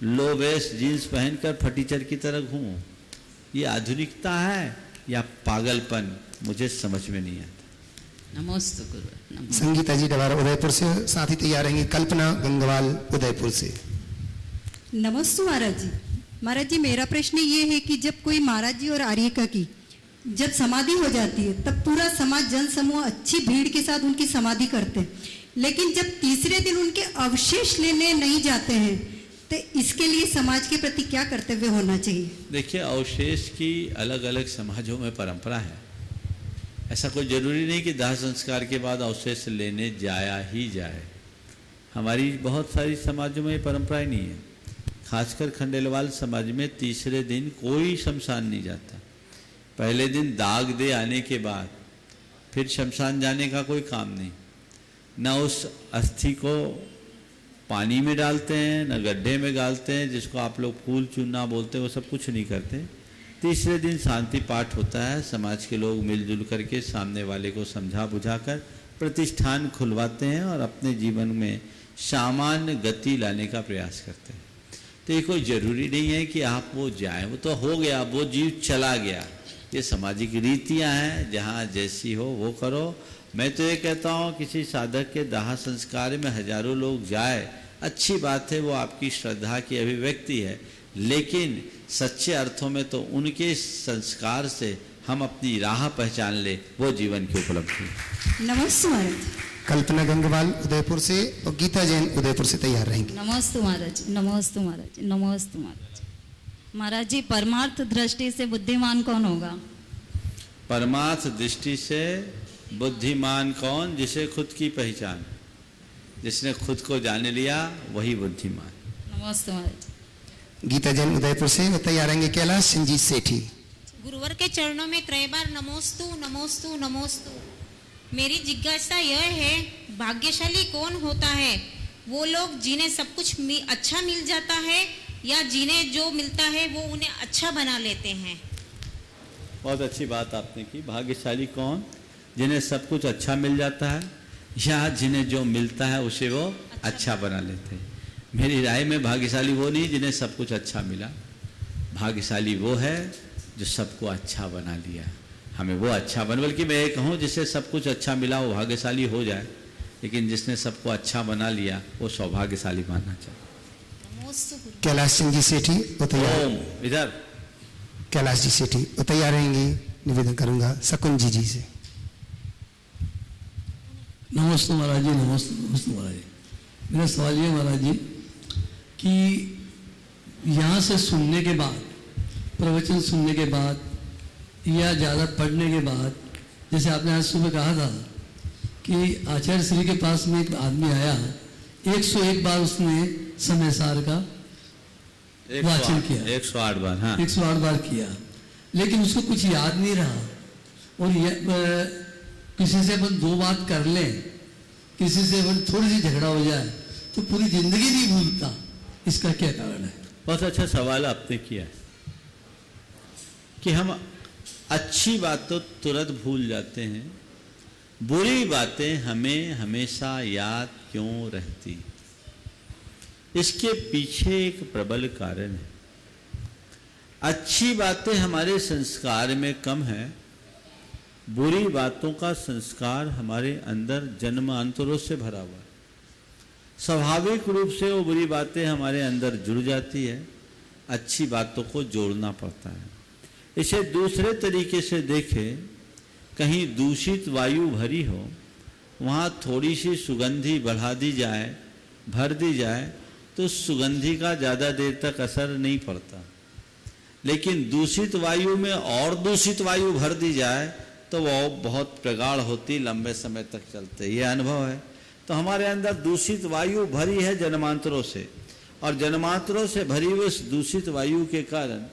Speaker 4: लो वेस्ट जीन्स पहनकर फटीचर की तरह घूमो। ये आधुनिकता है या पागलपन, मुझे समझ में नहीं आता।
Speaker 3: नमस्ते गुरु।
Speaker 2: संगीता जी डवारा उदयपुर से, साथ ही तैयार रहेंगी कल्पना गंगवाल उदयपुर से।
Speaker 14: नमस्ते महाराज जी। महाराज जी, मेरा प्रश्न ये है कि जब कोई महाराज जी और आर्यका की जब समाधि हो जाती है तब पूरा समाज जन समूह अच्छी भीड़ के साथ उनकी समाधि करते हैं, लेकिन जब तीसरे दिन उनके अवशेष लेने नहीं जाते हैं तो इसके लिए समाज के प्रति क्या कर्तव्य होना चाहिए?
Speaker 4: देखिए, अवशेष की अलग अलग समाजों में परंपरा है। ऐसा कोई जरूरी नहीं कि दाह संस्कार के बाद अवशेष लेने जाया ही जाए। हमारी बहुत सारी समाजों में परंपराएं नहीं है। खासकर खंडेलवाल समाज में तीसरे दिन कोई शमशान नहीं जाता। पहले दिन दाग दे आने के बाद फिर शमशान जाने का कोई काम नहीं। न उस अस्थि को पानी में डालते हैं, न गड्ढे में डालते हैं, जिसको आप लोग फूल चूना बोलते हैं, वो सब कुछ नहीं करते। तीसरे दिन शांति पाठ होता है। समाज के लोग मिलजुल करके सामने वाले को समझा बुझाकर प्रतिष्ठान खुलवाते हैं और अपने जीवन में सामान्य गति लाने का प्रयास करते हैं। तो ये कोई ज़रूरी नहीं है कि आप वो जाएं, वो तो हो गया, वो जीव चला गया। ये सामाजिक रीतियां हैं, जहाँ जैसी हो वो करो। मैं तो ये कहता हूँ किसी साधक के दाह संस्कार में हजारों लोग जाए, अच्छी बात है, वो आपकी श्रद्धा की अभिव्यक्ति है, लेकिन सच्चे अर्थों में तो उनके संस्कार से हम अपनी राह पहचान ले, वो जीवन की उपलब्धि।
Speaker 14: नमस्ते महाराज।
Speaker 2: कल्पना गंगवाल उदयपुर से और गीता जैन उदयपुर से तैयार रहेंगी।
Speaker 3: नमस्ते महाराज, नमस्ते महाराज, नमस्ते महाराज। महाराज जी, परमार्थ दृष्टि से बुद्धिमान कौन होगा?
Speaker 4: परमार्थ दृष्टि से बुद्धिमान कौन? जिसे खुद की पहचान, जिसने खुद को जान लिया वही बुद्धिमान।
Speaker 3: नमस्ते महाराज।
Speaker 2: गीता जैन उदयपुर से वो तैयार रहेंगे। कैलाश संजीत सेठी।
Speaker 15: गुरुवर के चरणों में त्रय बार नमोस्तु नमोस्तु नमोस्तु। मेरी जिज्ञासा यह है, भाग्यशाली कौन होता है? वो लोग जिन्हें सब कुछ अच्छा मिल जाता है या जिन्हें जो मिलता है वो उन्हें अच्छा बना लेते हैं?
Speaker 4: बहुत अच्छी बात आपने की। भाग्यशाली कौन? जिन्हें सब कुछ अच्छा मिल जाता है या जिन्हें जो मिलता है उसे वो अच्छा बना लेते हैं। मेरी राय में भाग्यशाली वो नहीं जिन्हें सब कुछ अच्छा मिला, भाग्यशाली वो है जो सबको अच्छा बना लिया। हमें वो अच्छा बन, बल्कि मैं ये कहूँ जिसे सब कुछ अच्छा मिला वो भाग्यशाली हो जाए, लेकिन जिसने सबको अच्छा बना लिया वो सौभाग्यशाली मानना चाहिए।
Speaker 2: कैलाश सिंह जी सेठी वो तैयार।
Speaker 4: इधर
Speaker 2: कैलाश जी सेठी वो तैयार रहेंगे। निवेदन करूंगा शकुन जी से।
Speaker 16: नमस्ते महाराज जी, नमस्ते नमस्ते महाराज जी। मेरा सवाल ये महाराज जी कि यहाँ से सुनने के बाद, प्रवचन सुनने के बाद या ज़्यादा पढ़ने के बाद, जैसे आपने आज सुबह कहा था कि आचार्य श्री के पास में एक आदमी आया, 101 बार उसने समय सार का वाचन किया।
Speaker 4: 108 बार, हाँ
Speaker 16: 108 बार किया, लेकिन उसको कुछ याद नहीं रहा। और किसी से अपन 2 बात कर लें, किसी से अपन थोड़ी सी झगड़ा हो जाए तो पूरी जिंदगी नहीं भूलता। इसका क्या कारण है?
Speaker 4: बहुत अच्छा सवाल आपने किया कि हम अच्छी बात तो तुरंत भूल जाते हैं, बुरी बातें हमें हमेशा याद क्यों रहती? इसके पीछे एक प्रबल कारण है। अच्छी बातें हमारे संस्कार में कम है, बुरी बातों का संस्कार हमारे अंदर जन्मांतरों से भरा हुआ है। स्वाभाविक रूप से वो बुरी बातें हमारे अंदर जुड़ जाती है, अच्छी बातों को जोड़ना पड़ता है। इसे दूसरे तरीके से देखें, कहीं दूषित वायु भरी हो, वहाँ थोड़ी सी सुगंधी बढ़ा दी जाए, भर दी जाए, तो सुगंधी का ज़्यादा देर तक असर नहीं पड़ता। लेकिन दूषित वायु में और दूषित वायु भर दी जाए तो वो बहुत प्रगाढ़ होती, लंबे समय तक चलते। ये अनुभव है। तो हमारे अंदर दूषित वायु भरी है जन्मांतरों से, और जन्मांतरों से भरी हुई उस दूषित वायु के कारण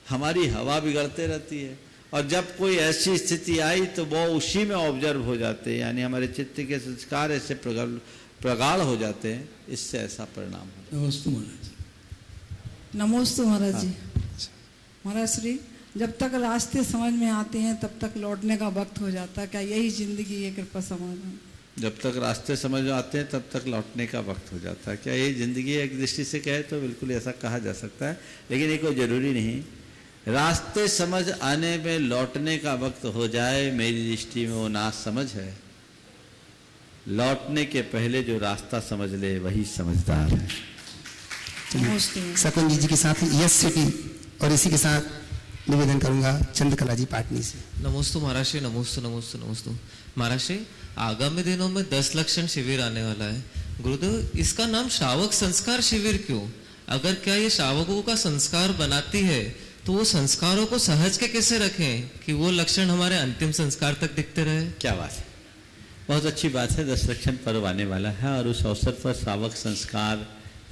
Speaker 4: हमारी हवा बिगड़ते रहती है। और जब कोई ऐसी स्थिति आई तो वो उसी में ऑब्जर्व हो जाते हैं, यानी हमारे चित्त के संस्कार ऐसे प्रगाढ़ हो जाते हैं, इससे ऐसा परिणाम होता है।
Speaker 16: नमस्ते महाराज।
Speaker 11: नमस्ते महाराज जी। महाराज श्री, जब तक रास्ते समझ में आते हैं तब तक लौटने का वक्त हो जाता है, क्या यही जिंदगी है? कृपा समाधान।
Speaker 4: जब तक रास्ते समझ में आते हैं तब तक लौटने का वक्त हो जाता है, क्या यही जिंदगी है? एक दृष्टि से कहे तो बिल्कुल ऐसा कहा जा सकता है, लेकिन ये कोई जरूरी नहीं। रास्ते समझ आने में लौटने का वक्त हो जाए, मेरी दृष्टि में वो ना समझ है। लौटने के पहले जो रास्ता समझ ले वही समझदार है।
Speaker 2: शकुन जी के साथ यस सिटी, और इसी के साथ निवेदन करूंगा चंद्रकला जी पाटनी से।
Speaker 17: नमोस्तु महाराज श्री, नमोस्तु नमोस्तु नमोस्तु महाराज श्री। आगामी दिनों में 10 लक्षण शिविर आने वाला है गुरुदेव, इसका नाम श्रावक संस्कार शिविर क्यों? अगर क्या ये श्रावकों का संस्कार बनाती है तो वो संस्कारों को सहज के कैसे रखें कि वो लक्षण हमारे अंतिम संस्कार तक दिखते रहे?
Speaker 4: क्या बात है, बहुत अच्छी बात है। 10 लक्षण पर्व आने वाला है और उस अवसर पर श्रावक संस्कार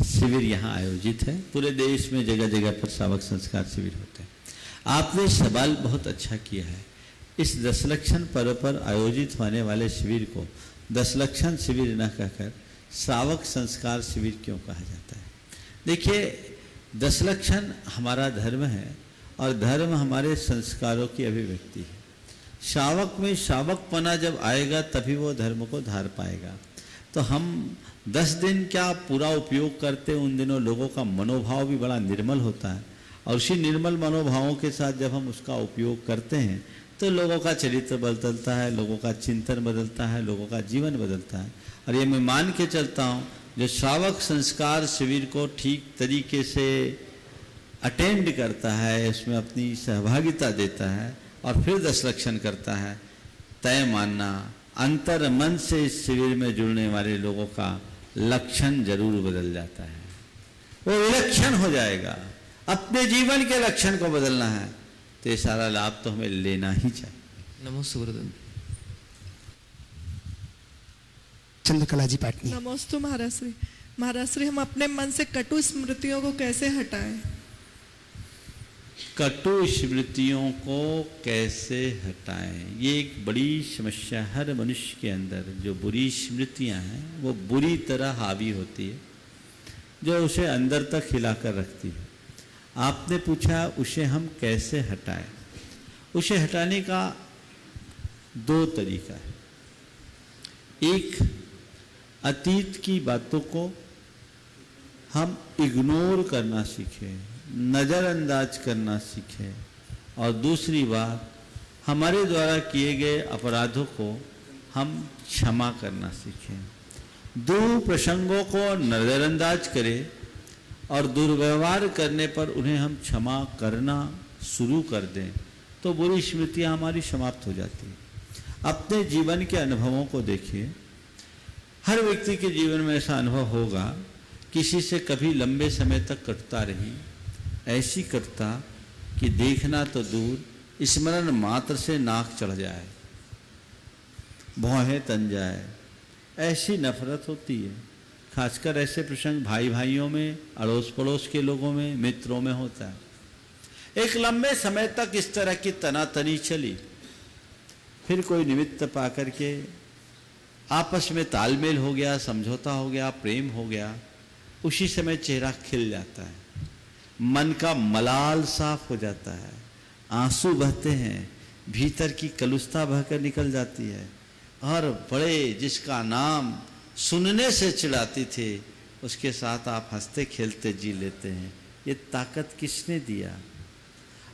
Speaker 4: शिविर यहाँ आयोजित है। पूरे देश में जगह जगह पर श्रावक संस्कार शिविर होते हैं। आपने सवाल बहुत अच्छा किया है। इस 10 लक्षण पर्व पर आयोजित होने वाले शिविर को 10 लक्षण शिविर न कहकर श्रावक संस्कार शिविर क्यों कहा जाता है? देखिए, 10 लक्षण हमारा धर्म है और धर्म हमारे संस्कारों की अभिव्यक्ति है। श्रावक में श्रावकपना जब आएगा तभी वो धर्म को धार पाएगा। तो हम 10 दिन क्या पूरा उपयोग करते, उन दिनों लोगों का मनोभाव भी बड़ा निर्मल होता है, और उसी निर्मल मनोभावों के साथ जब हम उसका उपयोग करते हैं तो लोगों का चरित्र बदलता है, लोगों का चिंतन बदलता है, लोगों का जीवन बदलता है। और ये मैं मान के चलता हूँ, जो श्रावक संस्कार शिविर को ठीक तरीके से अटेंड करता है, उसमें अपनी सहभागिता देता है और फिर 10 लक्षण करता है, तय मानना, अंतर मन से इस शिविर में जुड़ने वाले लोगों का लक्षण जरूर बदल जाता है, वो विलक्षण हो जाएगा। अपने जीवन के लक्षण को बदलना है तो ये सारा लाभ तो हमें लेना ही चाहिए।
Speaker 17: नमस्ते गुरुदेव।
Speaker 2: चंद्रकला जी पाटनी।
Speaker 18: नमोस्तु महाराज श्री। महाराज श्री, हम अपने मन से कटु स्मृतियों को कैसे हटाएं?
Speaker 4: कटु स्मृतियों को कैसे हटाएं, ये एक बड़ी समस्या। हर मनुष्य के अंदर जो बुरी स्मृतियां हैं वो बुरी तरह हावी होती है, जो उसे अंदर तक हिलाकर रखती है। आपने पूछा उसे हम कैसे हटाएं। उसे हटाने का दो तरीका है। एक, अतीत की बातों को हम इग्नोर करना सीखें, नज़रअंदाज करना सीखें, और दूसरी बात, हमारे द्वारा किए गए अपराधों को हम क्षमा करना सीखें। दुर्प्रसंगों को नज़रअंदाज करें और दुर्व्यवहार करने पर उन्हें हम क्षमा करना शुरू कर दें तो बुरी स्मृतियाँ हमारी समाप्त हो जाती हैं। अपने जीवन के अनुभवों को देखिए। हर व्यक्ति के जीवन में ऐसा अनुभव होगा, किसी से कभी लंबे समय तक कटता रही, ऐसी कटता कि देखना तो दूर, स्मरण मात्र से नाक चढ़ जाए, भौहें तन जाए, ऐसी नफरत होती है। खासकर ऐसे प्रसंग भाई भाइयों में, अड़ोस पड़ोस के लोगों में, मित्रों में होता है। एक लंबे समय तक इस तरह की तनातनी चली, फिर कोई निमित्त पा करके आपस में तालमेल हो गया, समझौता हो गया, प्रेम हो गया, उसी समय चेहरा खिल जाता है, मन का मलाल साफ हो जाता है, आंसू बहते हैं, भीतर की कलुषता बहकर निकल जाती है, और बड़े जिसका नाम सुनने से चिढ़ाती थे उसके साथ आप हंसते खेलते जी लेते हैं। ये ताकत किसने दिया?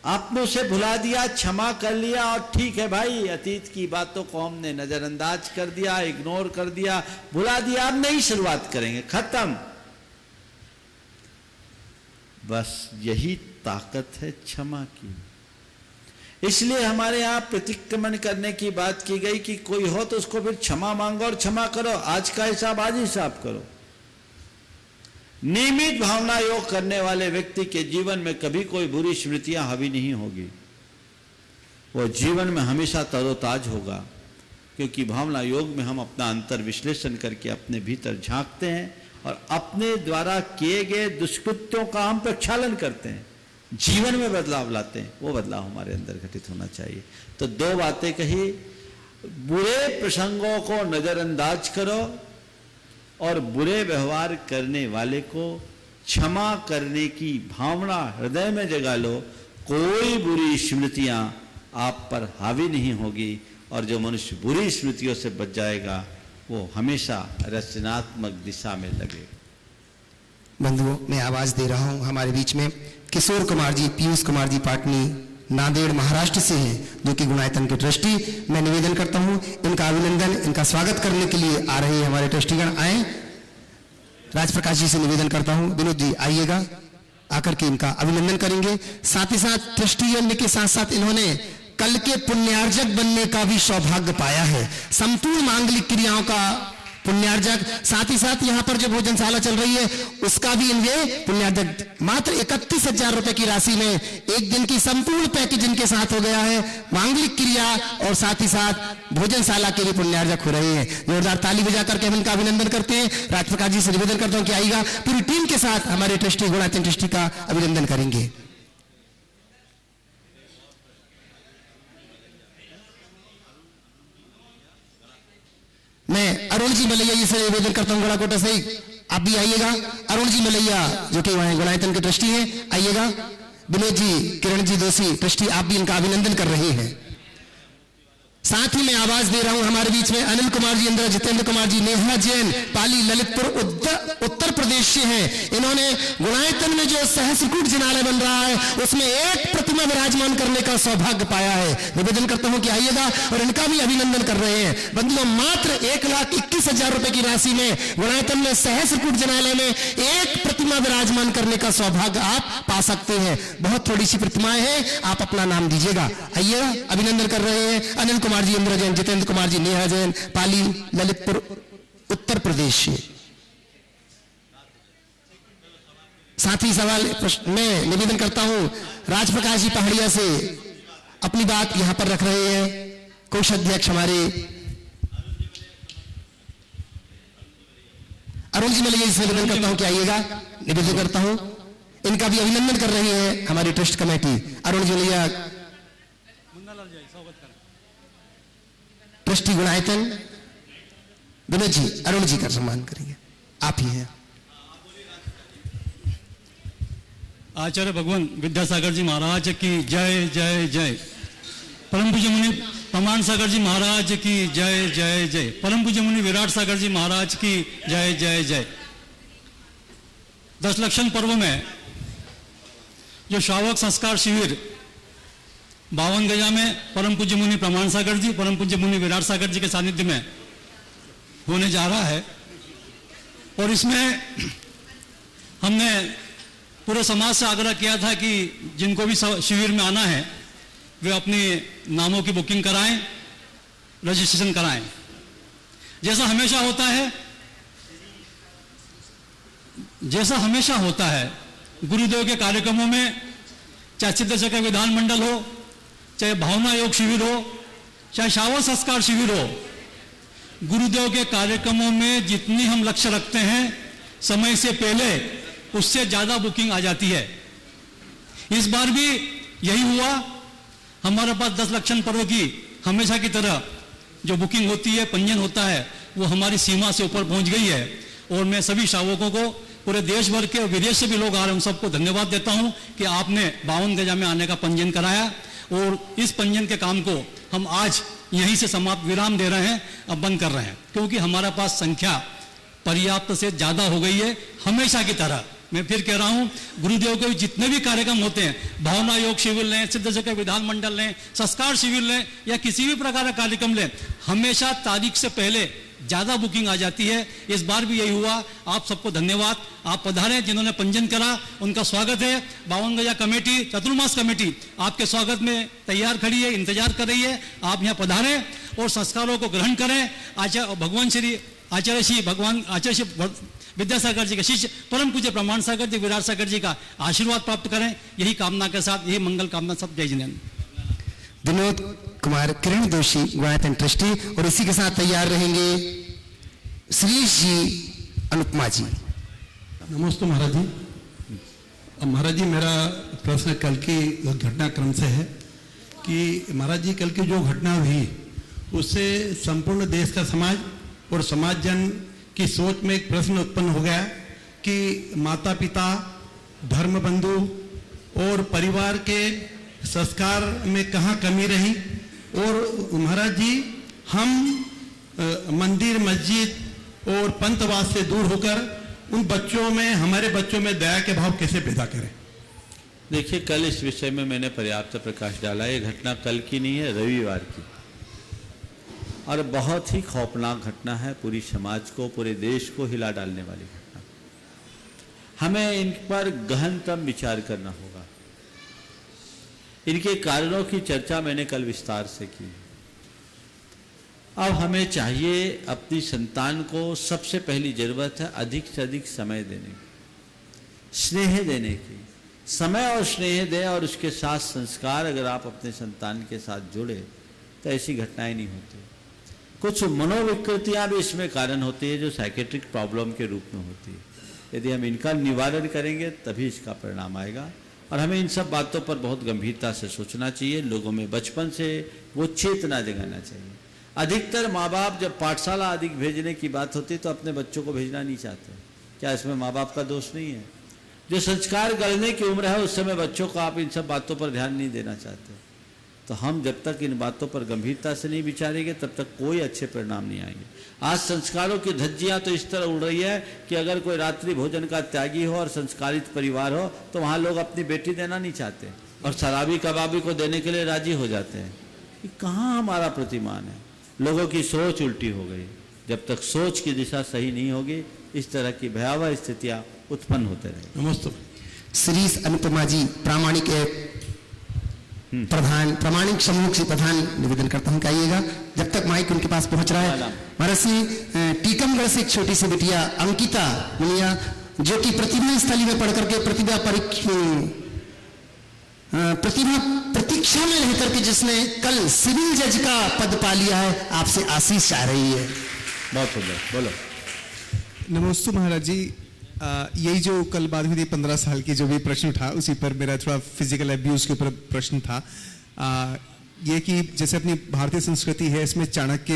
Speaker 4: आपने उसे भुला दिया, क्षमा कर लिया, और ठीक है भाई, अतीत की बातों को हमने नजरअंदाज कर दिया, इग्नोर कर दिया, भुला दिया, अब नई शुरुआत करेंगे, खत्म। बस यही ताकत है क्षमा की। इसलिए हमारे यहाँ प्रतिक्रमण करने की बात की गई कि कोई हो तो उसको फिर क्षमा मांगो और क्षमा करो, आज का हिसाब आज हिसाब करो। नियमित भावना योग करने वाले व्यक्ति के जीवन में कभी कोई बुरी स्मृतियां हावी नहीं होगी, वो जीवन में हमेशा तरोताज होगा, क्योंकि भावना योग में हम अपना अंतर विश्लेषण करके अपने भीतर झांकते हैं और अपने द्वारा किए गए दुष्कृत्यों का हम प्रक्षालन करते हैं, जीवन में बदलाव लाते हैं। वो बदलाव हमारे अंदर घटित होना चाहिए। तो दो बातें कही, बुरे प्रसंगों को नजरअंदाज करो और बुरे व्यवहार करने वाले को क्षमा करने की भावना हृदय में जगा लो। कोई बुरी स्मृतियां आप पर हावी नहीं होगी, और जो मनुष्य बुरी स्मृतियों से बच जाएगा वो हमेशा रचनात्मक दिशा में लगेगा।
Speaker 2: बंधुओं, मैं आवाज दे रहा हूं, हमारे बीच में किशोर कुमार जी, पीयूष कुमार जी पाटनी नांदेड़ महाराष्ट्र से हैं, जो कि गुणायतन के ट्रस्टी। मैं निवेदन करता हूं, इनका अभिनंदन, इनका स्वागत करने के लिए आ रहे हमारे ट्रस्टीगण आए। राजप्रकाश जी से निवेदन करता हूं, विनोद जी आइएगा, आकर के इनका अभिनंदन करेंगे। साथ ही साथ ट्रस्टी बनने के साथ साथ इन्होंने कल के पुण्यार्जक बनने का भी सौभाग्य पाया है, संपूर्ण मांगलिक क्रियाओं का पुण्यार्जक। साथ ही साथ यहाँ पर जो भोजनशाला चल रही है उसका भी इनके पुण्यार्जक। मात्र 31,000 रुपए की राशि में एक दिन की संपूर्ण पैकेज इनके साथ हो गया है, मांगलिक क्रिया और साथ ही साथ भोजनशाला के भी पुण्यार्जक हो रहे हैं। जोरदार ताली बजा करके हम इनका अभिनंदन करते हैं। राजप्रकाश जी से निवेदन करता हूँ कि आइएगा, पूरी टीम के साथ हमारे ट्रस्टी गुणायतन ट्रस्टी का अभिनंदन करेंगे। मैं अरुण जी मलैया जी से निवेदन करता हूं, गड़ाकोटा से आप भी आइएगा। अरुण जी मलैया जो कि वहां गुणायतन के ट्रस्टी हैं, आइएगा। विनोद जी, किरण जी दोषी ट्रस्टी, आप भी इनका अभिनंदन कर रहे हैं। साथ ही मैं आवाज दे रहा हूं हमारे बीच में अनिल कुमार जी, इंद्र जितेंद्र कुमार जी, नेहा जैन, पाली ललितपुर उत्तर प्रदेश से हैं। इन्होंने गुणायतन में जो सहस्रकूट जिनालय बन रहा है उसमें एक प्रतिमा विराजमान करने का सौभाग्य पाया है। निवेदन करता हूं कि आइएगा और इनका भी अभिनंदन कर रहे हैं। बंधुओं, मात्र 1,21,000 रुपए की राशि में गुणायतन में सहस्रकूट जिनालय में एक प्रतिमा विराजमान करने का सौभाग्य आप पा सकते हैं। बहुत थोड़ी सी प्रतिमाएं हैं, आप अपना नाम दीजिएगा। आइएगा, अभिनंदन कर रहे हैं अनिल कुमार कुमार जी, इंद्र जैन, जितेंद्र कुमार जी, नेहा जैन, पाली, ललितपुर, उत्तर प्रदेश से। साथ ही सवाल मैं निवेदन करता हूं, राजप्रकाश जी पहाड़िया से अपनी बात यहां पर रख रहे हैं, कोषाध्यक्ष हमारे अरुण जी मलिया से निवेदन करता हूं कि आइएगा, निवेदन करता हूं। इनका भी अभिनंदन कर रही है हमारी ट्रस्ट कमेटी। अरुण जी मलिया, ट्रस्टी गुणायतन, विनोद जी, अरुण जी का सम्मान करेंगे, आप ही हैं।
Speaker 19: आचार्य भगवान विद्यासागर जी महाराज की जय जय जय। परम पूज्य मुनि प्रमाण सागर जी महाराज की जय जय जय। परम पूज्य मुनि विराट सागर जी महाराज की जय जय जय। 10 लक्षण पर्व में जो श्रावक संस्कार शिविर 52 गया में परम पूज्य मुनि प्रमाण सागर जी, परम पूज्य मुनि विराट सागर जी के सानिध्य में होने जा रहा है, और इसमें हमने पूरे समाज से आग्रह किया था कि जिनको भी शिविर में आना है वे अपने नामों की बुकिंग कराएं, रजिस्ट्रेशन कराएं। जैसा हमेशा होता है गुरुदेव के कार्यक्रमों में, चाहे सिद्धेश्वर का विधान मंडल हो, चाहे भावना योग शिविर हो, चाहे श्रावक संस्कार शिविर हो, गुरुदेव के कार्यक्रमों में जितनी हम लक्ष्य रखते हैं समय से पहले उससे ज्यादा बुकिंग आ जाती है। इस बार भी यही हुआ। हमारे पास 10 लक्षण पर्व की हमेशा की तरह जो बुकिंग होती है, पंजीयन होता है, वो हमारी सीमा से ऊपर पहुंच गई है। और मैं सभी श्रावकों को, पूरे देश भर के और विदेश से भी लोग आ रहे हैं, उन सबको धन्यवाद देता हूं कि आपने 52 गजा में आने का पंजीयन कराया। और इस पंजीयन के काम को हम आज यहीं से समाप्त विराम दे रहे हैं, अब बंद कर रहे हैं, क्योंकि हमारे पास संख्या पर्याप्त से ज्यादा हो गई है। हमेशा की तरह मैं फिर कह रहा हूं, गुरुदेव के जितने भी कार्यक्रम होते हैं, भावना योग शिविर लें, सिद्धेश्वर के विधान मंडल लें, संस्कार शिविर लें, या किसी भी प्रकार का कार्यक्रम लें, हमेशा तारीख से पहले ज्यादा बुकिंग आ जाती है। इस बार भी यही हुआ। आप सबको धन्यवाद, आप पधारे, जिन्होंने पंजीयन करा उनका स्वागत है। 52 गजा कमेटी, चतुर्मास कमेटी आपके स्वागत में तैयार खड़ी है, इंतजार कर रही है। आप यहाँ पधारे और संस्कारों को ग्रहण करें। आचार्य श्री विद्यासागर जी के शिष्य परम पूज्य प्रमाण सागर जी, विराट सागर जी का आशीर्वाद प्राप्त करें, यही कामना के साथ, यही मंगल कामना सब। जय जिनेन्द्र।
Speaker 2: विनोद कुमार किरण दोषी, गुणायतन ट्रस्टी, और इसी के साथ तैयार रहेंगे श्रीश जी, अनुपमा जी।
Speaker 20: नमस्ते महाराज जी। महाराज जी, मेरा प्रश्न कल की घटनाक्रम से है कि महाराज जी, कल की जो घटना हुई उससे संपूर्ण देश का समाज और समाज जन की सोच में एक प्रश्न उत्पन्न हो गया कि माता पिता, धर्म बंधु और परिवार के संस्कार में कहाँ कमी रही। और महाराज जी, हम मंदिर, मस्जिद और पंथवाद से दूर होकर उन बच्चों में, हमारे बच्चों में दया के भाव कैसे पैदा करें।
Speaker 4: देखिए, कल इस विषय में मैंने पर्याप्त प्रकाश डाला। ये घटना कल की नहीं है, रविवार की, और बहुत ही खौफनाक घटना है। पूरी समाज को, पूरे देश को हिला डालने वाली घटना। हमें इन पर गहनतम विचार करना होगा। इनके कारणों की चर्चा मैंने कल विस्तार से की। अब हमें चाहिए अपनी संतान को, सबसे पहली जरूरत है अधिक से अधिक समय देने की, स्नेह देने की। समय और स्नेह दें, और उसके साथ संस्कार अगर आप अपने संतान के साथ जुड़े तो ऐसी घटनाएं नहीं होती। कुछ मनोविकृतियां भी इसमें कारण होती है, जो साइकेट्रिक प्रॉब्लम के रूप में होती है। यदि हम इनका निवारण करेंगे तभी इसका परिणाम आएगा। और हमें इन सब बातों पर बहुत गंभीरता से सोचना चाहिए। लोगों में बचपन से वो चेतना जगाना चाहिए। अधिकतर माँ बाप जब पाठशाला आदि भेजने की बात होती है तो अपने बच्चों को भेजना नहीं चाहते। क्या इसमें माँ बाप का दोष नहीं है? जो संस्कार गढ़ने की उम्र है उस समय बच्चों को आप इन सब बातों पर ध्यान नहीं देना चाहते। तो हम जब तक इन बातों पर गंभीरता से नहीं विचारेंगे तब तक कोई अच्छे परिणाम नहीं आएंगे। आज संस्कारों की धज्जियां तो इस तरह उड़ रही है कि अगर कोई रात्रि भोजन का त्यागी हो और संस्कारित परिवार हो तो वहाँ लोग अपनी बेटी देना नहीं चाहते और शराबी कबाबी को देने के लिए राजी हो जाते हैं। ये कहाँ हमारा प्रतिमान है? लोगों की सोच उल्टी हो गई। जब तक सोच की दिशा सही नहीं होगी इस तरह की भयावह स्थितियां उत्पन्न होते रहेंगी।
Speaker 2: नमस्ते। श्री अनुपमा जी प्रामाणिक प्रधान प्रामाणिक समूह से प्रधान निवेदन करता हूं कि आइएगा। जब तक माइक उनके पास पहुंच रहा है, महाराज श्री टीकमगढ़ से एक छोटी सी बिटिया अंकिता मुनिया, जो कि प्रतिभा स्थली में पढ़ करके प्रतिभा प्रतीक्षा में रह करके जिसने कल सिविल जज का पद पा लिया है, आपसे आशीष चाह रही है।
Speaker 4: बहुत सुंदर, बोलो।
Speaker 21: नमस्ते महाराज जी, यही जो कल बात हुई थी 15 साल की जो भी प्रश्न उठा, उसी पर मेरा थोड़ा फिजिकल अब्यूज के ऊपर प्रश्न था। ये कि जैसे अपनी भारतीय संस्कृति है, इसमें चाणक्य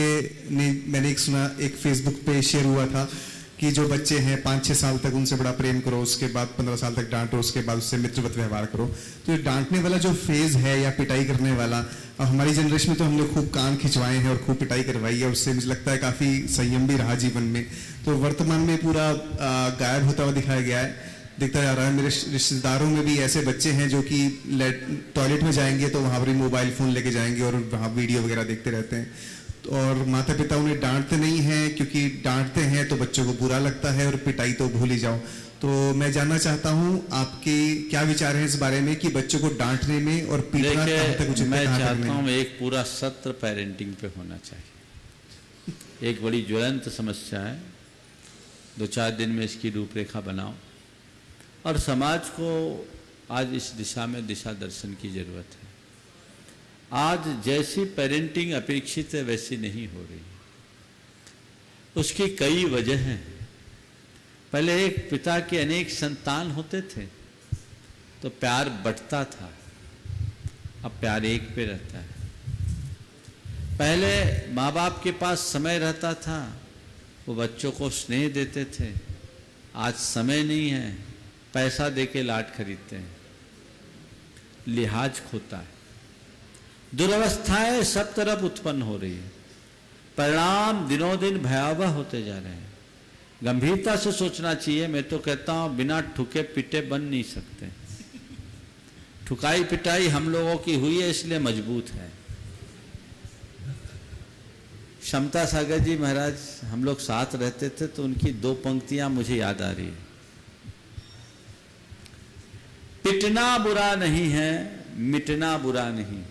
Speaker 21: ने, मैंने एक सुना, एक फेसबुक पे शेयर हुआ था कि जो बच्चे हैं 5-6 साल तक उनसे बड़ा प्रेम करो, उसके बाद 15 साल तक डांटो, उसके बाद उससे मित्रवत व्यवहार करो। तो ये डांटने वाला जो फेज है या पिटाई करने वाला, अब हमारी जनरेशन में तो हमने खूब कान खिंचवाए हैं और खूब पिटाई करवाई है, उससे मुझे लगता है काफ़ी संयम भी रहा जीवन में। तो वर्तमान में पूरा गायब होता हुआ दिखाया गया है, दिखता जा रहा है। मेरे रिश्तेदारों में भी ऐसे बच्चे हैं जो कि टॉयलेट में जाएंगे तो वहाँ पर मोबाइल फ़ोन लेके जाएंगे और वहाँ वीडियो वगैरह देखते रहते हैं, और माता पिता उन्हें डांटते नहीं हैं, क्योंकि डांटते हैं तो बच्चों को बुरा लगता है और पिटाई तो भूल ही जाओ। तो मैं जानना चाहता हूँ आपके क्या विचार हैं इस बारे में कि बच्चों को डांटने में और पीटना कहाँ तक उचित है?
Speaker 4: मैं चाहता हूँ एक पूरा सत्र पेरेंटिंग पे होना चाहिए। एक बड़ी ज्वलंत समस्या है, 2-4 दिन में इसकी रूपरेखा बनाओ, और समाज को आज इस दिशा में दिशा दर्शन की जरूरत है। आज जैसी पेरेंटिंग अपेक्षित है वैसी नहीं हो रही। उसकी कई वजह हैं। पहले एक पिता के अनेक संतान होते थे तो प्यार बंटता था, अब प्यार एक पे रहता है। पहले माँ बाप के पास समय रहता था, वो बच्चों को स्नेह देते थे, आज समय नहीं है, पैसा देके लाड खरीदते हैं, लिहाज खोता है। दुर्वस्थाएं सब तरफ उत्पन्न हो रही है, परिणाम दिनों दिन भयावह होते जा रहे हैं। गंभीरता से सोचना चाहिए। मैं तो कहता हूं बिना ठुके पिटे बन नहीं सकते। ठुकाई पिटाई हम लोगों की हुई है, इसलिए मजबूत है। क्षमता सागर जी महाराज, हम लोग साथ रहते थे तो उनकी 2 पंक्तियां मुझे याद आ रही है। पिटना बुरा नहीं है, मिटना बुरा नहीं।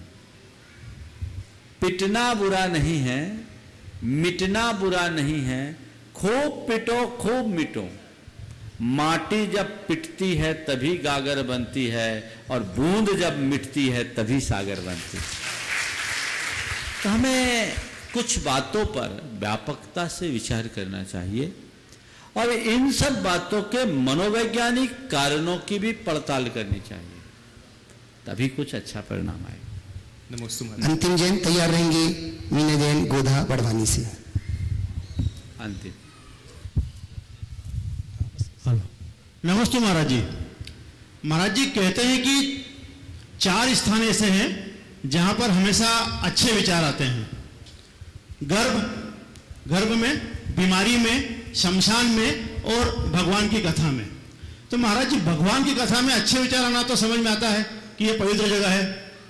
Speaker 4: पिटना बुरा नहीं है, मिटना बुरा नहीं है, खूब पिटो खूब मिटो। माटी जब पिटती है तभी गागर बनती है, और बूंद जब मिटती है तभी सागर बनती है। तो हमें कुछ बातों पर व्यापकता से विचार करना चाहिए, और इन सब बातों के मनोवैज्ञानिक कारणों की भी पड़ताल करनी चाहिए, तभी कुछ अच्छा परिणाम आएगा।
Speaker 2: अंतिम जैन तैयार रहेंगे, मीना जैन गोधा बड़वानी से।
Speaker 4: अंतिम।
Speaker 22: नमस्ते महाराज जी। महाराज जी कहते हैं कि 4 स्थान ऐसे हैं जहां पर हमेशा अच्छे विचार आते हैं। गर्भ में, बीमारी में, शमशान में और भगवान की कथा में। तो महाराज जी, भगवान की कथा में अच्छे विचार आना तो समझ में आता है कि ये पवित्र जगह है,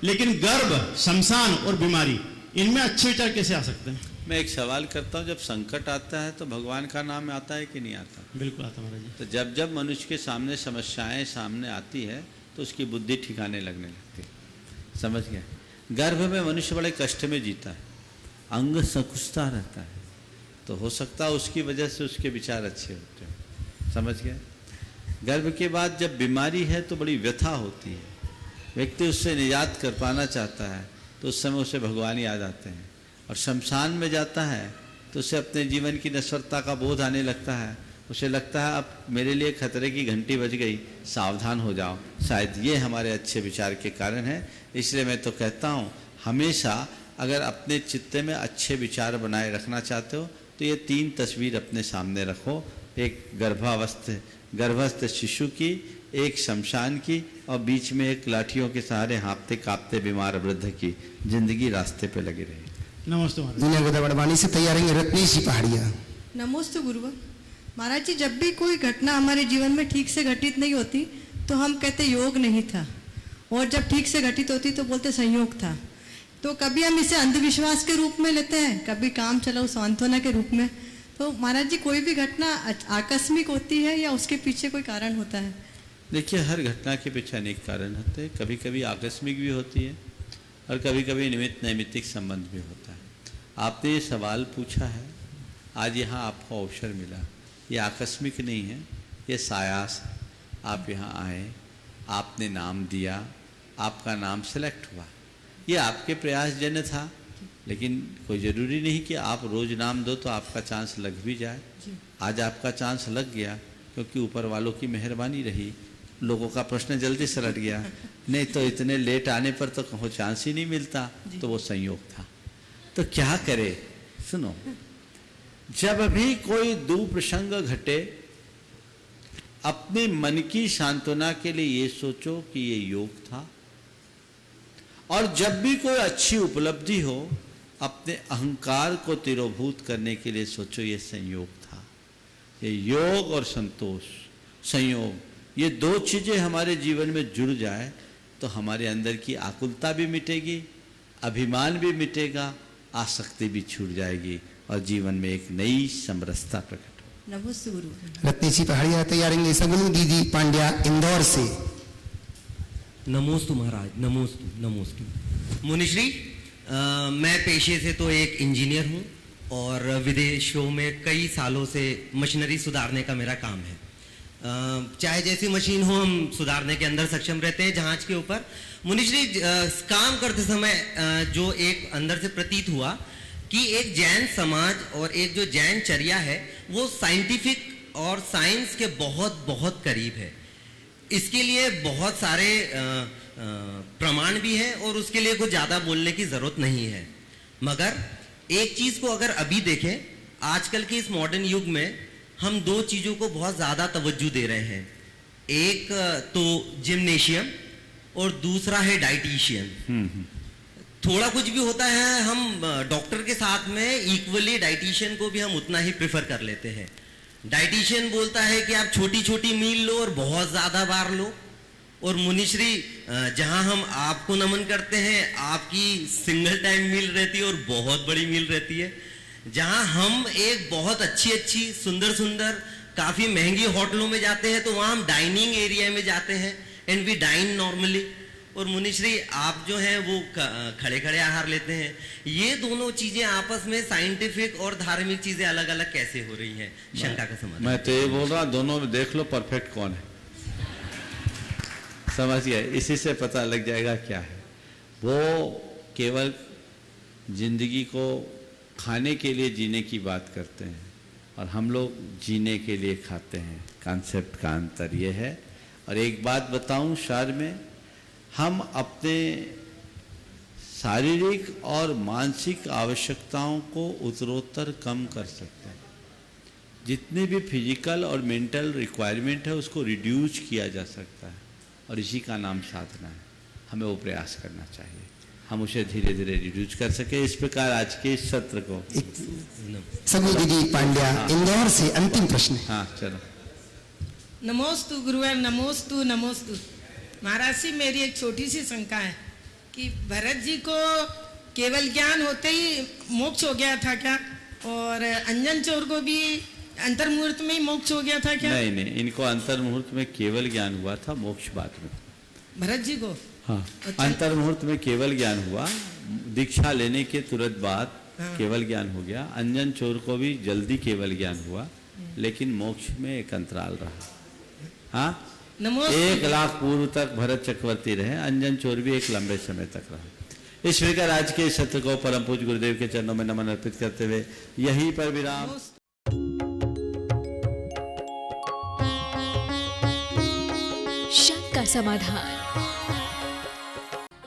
Speaker 22: लेकिन गर्भ, शमशान और बीमारी, इनमें अच्छे विचार कैसे आ सकते हैं?
Speaker 4: मैं एक सवाल करता हूँ, जब संकट आता है तो भगवान का नाम आता है कि नहीं आता?
Speaker 22: बिल्कुल आता महाराज जी।
Speaker 4: तो जब जब मनुष्य के सामने समस्याएं सामने आती है तो उसकी बुद्धि ठिकाने लगने लगती है। समझ गए? गर्भ में मनुष्य बड़े कष्ट में जीता है, अंग संकुचता रहता है, तो हो सकता है उसकी वजह से उसके विचार अच्छे होते हैं। समझ गए? गर्भ के बाद जब बीमारी है तो बड़ी व्यथा होती है, व्यक्ति उससे निजात कर पाना चाहता है, तो उस समय उसे भगवान याद आते हैं। और शमशान में जाता है तो उसे अपने जीवन की नश्वरता का बोध आने लगता है, उसे लगता है अब मेरे लिए खतरे की घंटी बज गई, सावधान हो जाओ। शायद ये हमारे अच्छे विचार के कारण है। इसलिए मैं तो कहता हूँ, हमेशा अगर अपने चित्त में अच्छे विचार बनाए रखना चाहते हो तो ये 3 तस्वीर अपने सामने रखो। एक गर्भस्थ शिशु की, एक शमशान की, और बीच में एक लाठियों के सहारे हाँफते कांपते बीमार वृद्ध की। जिंदगी रास्ते पे लगी रही।
Speaker 22: नमस्ते
Speaker 2: बड़वानी से तैयार रहेंगे रत्नेश जी पहाड़िया।
Speaker 23: नमस्ते गुरुवर। महाराज जी, जब भी कोई घटना हमारे जीवन में ठीक से घटित नहीं होती तो हम कहते योग नहीं था, और जब ठीक से घटित होती तो बोलते संयोग था। तो कभी हम इसे अंधविश्वास के रूप में लेते हैं, कभी काम चलाओ सांत्वना के रूप में। तो महाराज जी, कोई भी घटना आकस्मिक होती है या उसके पीछे कोई कारण होता है?
Speaker 4: देखिए, हर घटना के पीछे अनेक कारण होते हैं। कभी कभी आकस्मिक भी होती है, और कभी कभी निमित्त नैमित्तिक संबंध भी होता है। आपने ये सवाल पूछा है, आज यहाँ आपको अवसर मिला, ये आकस्मिक नहीं है, ये सायास है। आप यहाँ आए, आपने नाम दिया, आपका नाम सेलेक्ट हुआ, ये आपके प्रयास जन्य था, लेकिन कोई ज़रूरी नहीं कि आप रोज़ नाम दो तो आपका चांस लग भी जाए। आज आपका चांस लग गया क्योंकि ऊपर वालों की मेहरबानी रही, लोगों का प्रश्न जल्दी से लट गया, नहीं तो इतने लेट आने पर तो कहीं चांस ही नहीं मिलता, तो वो संयोग था। तो क्या करे, सुनो, जब भी कोई दुप्रसंग घटे, अपने मन की सांत्वना के लिए ये सोचो कि ये योग था, और जब भी कोई अच्छी उपलब्धि हो, अपने अहंकार को तिरोभूत करने के लिए सोचो ये संयोग था। ये योग और संतोष, संयोग, ये दो चीजें हमारे जीवन में जुड़ जाए तो हमारे अंदर की आकुलता भी मिटेगी, अभिमान भी मिटेगा, आसक्ति भी छूट जाएगी और जीवन में एक नई समरसता प्रकट हो।
Speaker 23: नमस्ते गुरु।
Speaker 2: रत्नेशी पहाड़िया तैयारेंगे सगुनी दीदी पांड्या इंदौर से।
Speaker 1: नमोस्तु महाराज, नमोस्तु नमोस्तु। मुनिश्री, मैं पेशे से तो एक इंजीनियर हूँ और विदेशों में कई सालों से मशीनरी सुधारने का मेरा काम है। चाहे जैसी मशीन हो, हम सुधारने के अंदर सक्षम रहते हैं जहाज के ऊपर। मुनिश्री, काम करते समय जो एक अंदर से प्रतीत हुआ कि एक जैन समाज और एक जो जैन चर्या है वो साइंटिफिक और साइंस के बहुत बहुत करीब है। इसके लिए बहुत सारे प्रमाण भी है और उसके लिए कुछ ज़्यादा बोलने की ज़रूरत नहीं है। मगर एक चीज़ को अगर अभी देखें, आजकल के इस मॉडर्न युग में हम दो चीज़ों को बहुत ज़्यादा तवज्जो दे रहे हैं। एक तो जिम्नेशियम और दूसरा है डाइटिशियन। थोड़ा कुछ भी होता है, हम डॉक्टर के साथ में इक्वली डाइटिशियन को भी हम उतना ही प्रेफर कर लेते हैं। डाइटिशियन बोलता है कि आप छोटी छोटी मील लो और बहुत ज़्यादा बार लो, और मुनिश्री जहां हम आपको नमन करते हैं, आपकी सिंगल टाइम मील रहती है और बहुत बड़ी मील रहती है। जहां हम एक बहुत अच्छी अच्छी सुंदर सुंदर काफ़ी महंगी होटलों में जाते हैं तो वहां हम डाइनिंग एरिया में जाते हैं एंड वी डाइन नॉर्मली, और मुनिश्री आप जो हैं वो खड़े खड़े आहार लेते हैं। ये दोनों चीज़ें आपस में साइंटिफिक और धार्मिक चीज़ें अलग अलग कैसे हो रही हैं, शंका का समाधान।
Speaker 4: मैं तो ये बोल रहा, दोनों में देख लो परफेक्ट कौन है, समझ गए? इसी से पता लग जाएगा क्या है। वो केवल जिंदगी को खाने के लिए जीने की बात करते हैं और हम लोग जीने के लिए खाते हैं। कॉन्सेप्ट का अंतर ये है। और एक बात बताऊं, सार में हम अपने शारीरिक और मानसिक आवश्यकताओं को उत्तरोत्तर कम कर सकते हैं। जितने भी फिजिकल और मेंटल रिक्वायरमेंट है उसको रिड्यूस किया जा सकता है, और इसी का नाम साधना है। हमें वो प्रयास करना चाहिए, हम उसे धीरे धीरे रिड्यूस कर सके। इस प्रकार आज के इस सत्र को
Speaker 2: सगु दीदी पांड्या इंदौर से अंतिम प्रश्न।
Speaker 4: हाँ चलो।
Speaker 5: नमोस्तु गुरुवर, नमोस्तु नमोस्तु। महाराज जी, मेरी एक छोटी सी शंका है कि भरत जी को केवल ज्ञान होते ही मोक्ष हो गया था क्या, और अंजन चोर को भी अंतर मुहूर्त में ही मोक्ष हो गया था क्या?
Speaker 4: नहीं नहीं, इनको अंतर मुहूर्त में केवल ज्ञान हुआ था, मोक्ष बाद में।
Speaker 5: भरत जी को?
Speaker 4: हाँ, अंतर मुहूर्त में केवल ज्ञान हुआ, दीक्षा लेने के तुरंत बाद केवल ज्ञान हो गया। अंजन चोर को भी जल्दी केवल ज्ञान हुआ, लेकिन मोक्ष में एक अंतराल रहा। हाँ, 1,00,000 पूर्व तक भरत चक्रवर्ती रहे, अंजन चोर भी एक लंबे समय तक रहा। इस प्रकार आज के सत्र को परम पूज्य गुरुदेव के चरणों में नमन अर्पित करते हुए यहीं पर विराम।
Speaker 7: शंका समाधान।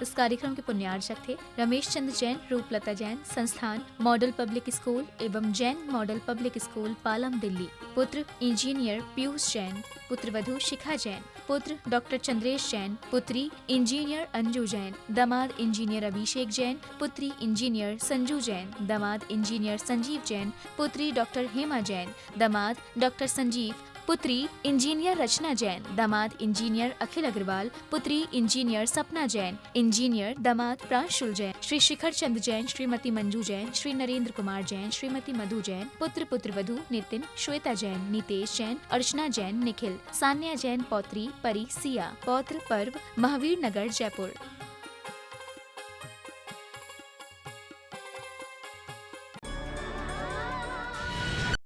Speaker 7: इस कार्यक्रम के पुण्यार्चक थे रमेश चंद्र जैन, रूपलता जैन, संस्थान मॉडल पब्लिक स्कूल एवं Jain model public school Palam Delhi. पुत्र इंजीनियर पीयूष जैन, पुत्र वधू शिखा जैन, पुत्र डॉक्टर चंद्रेश जैन, पुत्री इंजीनियर अंजू जैन, दामाद इंजीनियर अभिषेक जैन, पुत्री इंजीनियर संजू जैन, दामाद इंजीनियर संजीव जैन, पुत्री डॉक्टर हेमा जैन, दामाद डॉक्टर संजीव, पुत्री इंजीनियर रचना जैन, दामाद इंजीनियर अखिल अग्रवाल, पुत्री इंजीनियर सपना जैन, इंजीनियर दामाद प्रांशुल जैन, श्री शिखर चंद जैन, श्रीमती मंजू जैन, श्री नरेंद्र कुमार जैन, श्रीमती मधु जैन, पुत्र पुत्रवधू नितिन, श्वेता जैन, नितेश जैन, अर्चना जैन, निखिल, सान्या जैन, पौत्री परी सिया, पौत्र पर्व, महावीर नगर जयपुर।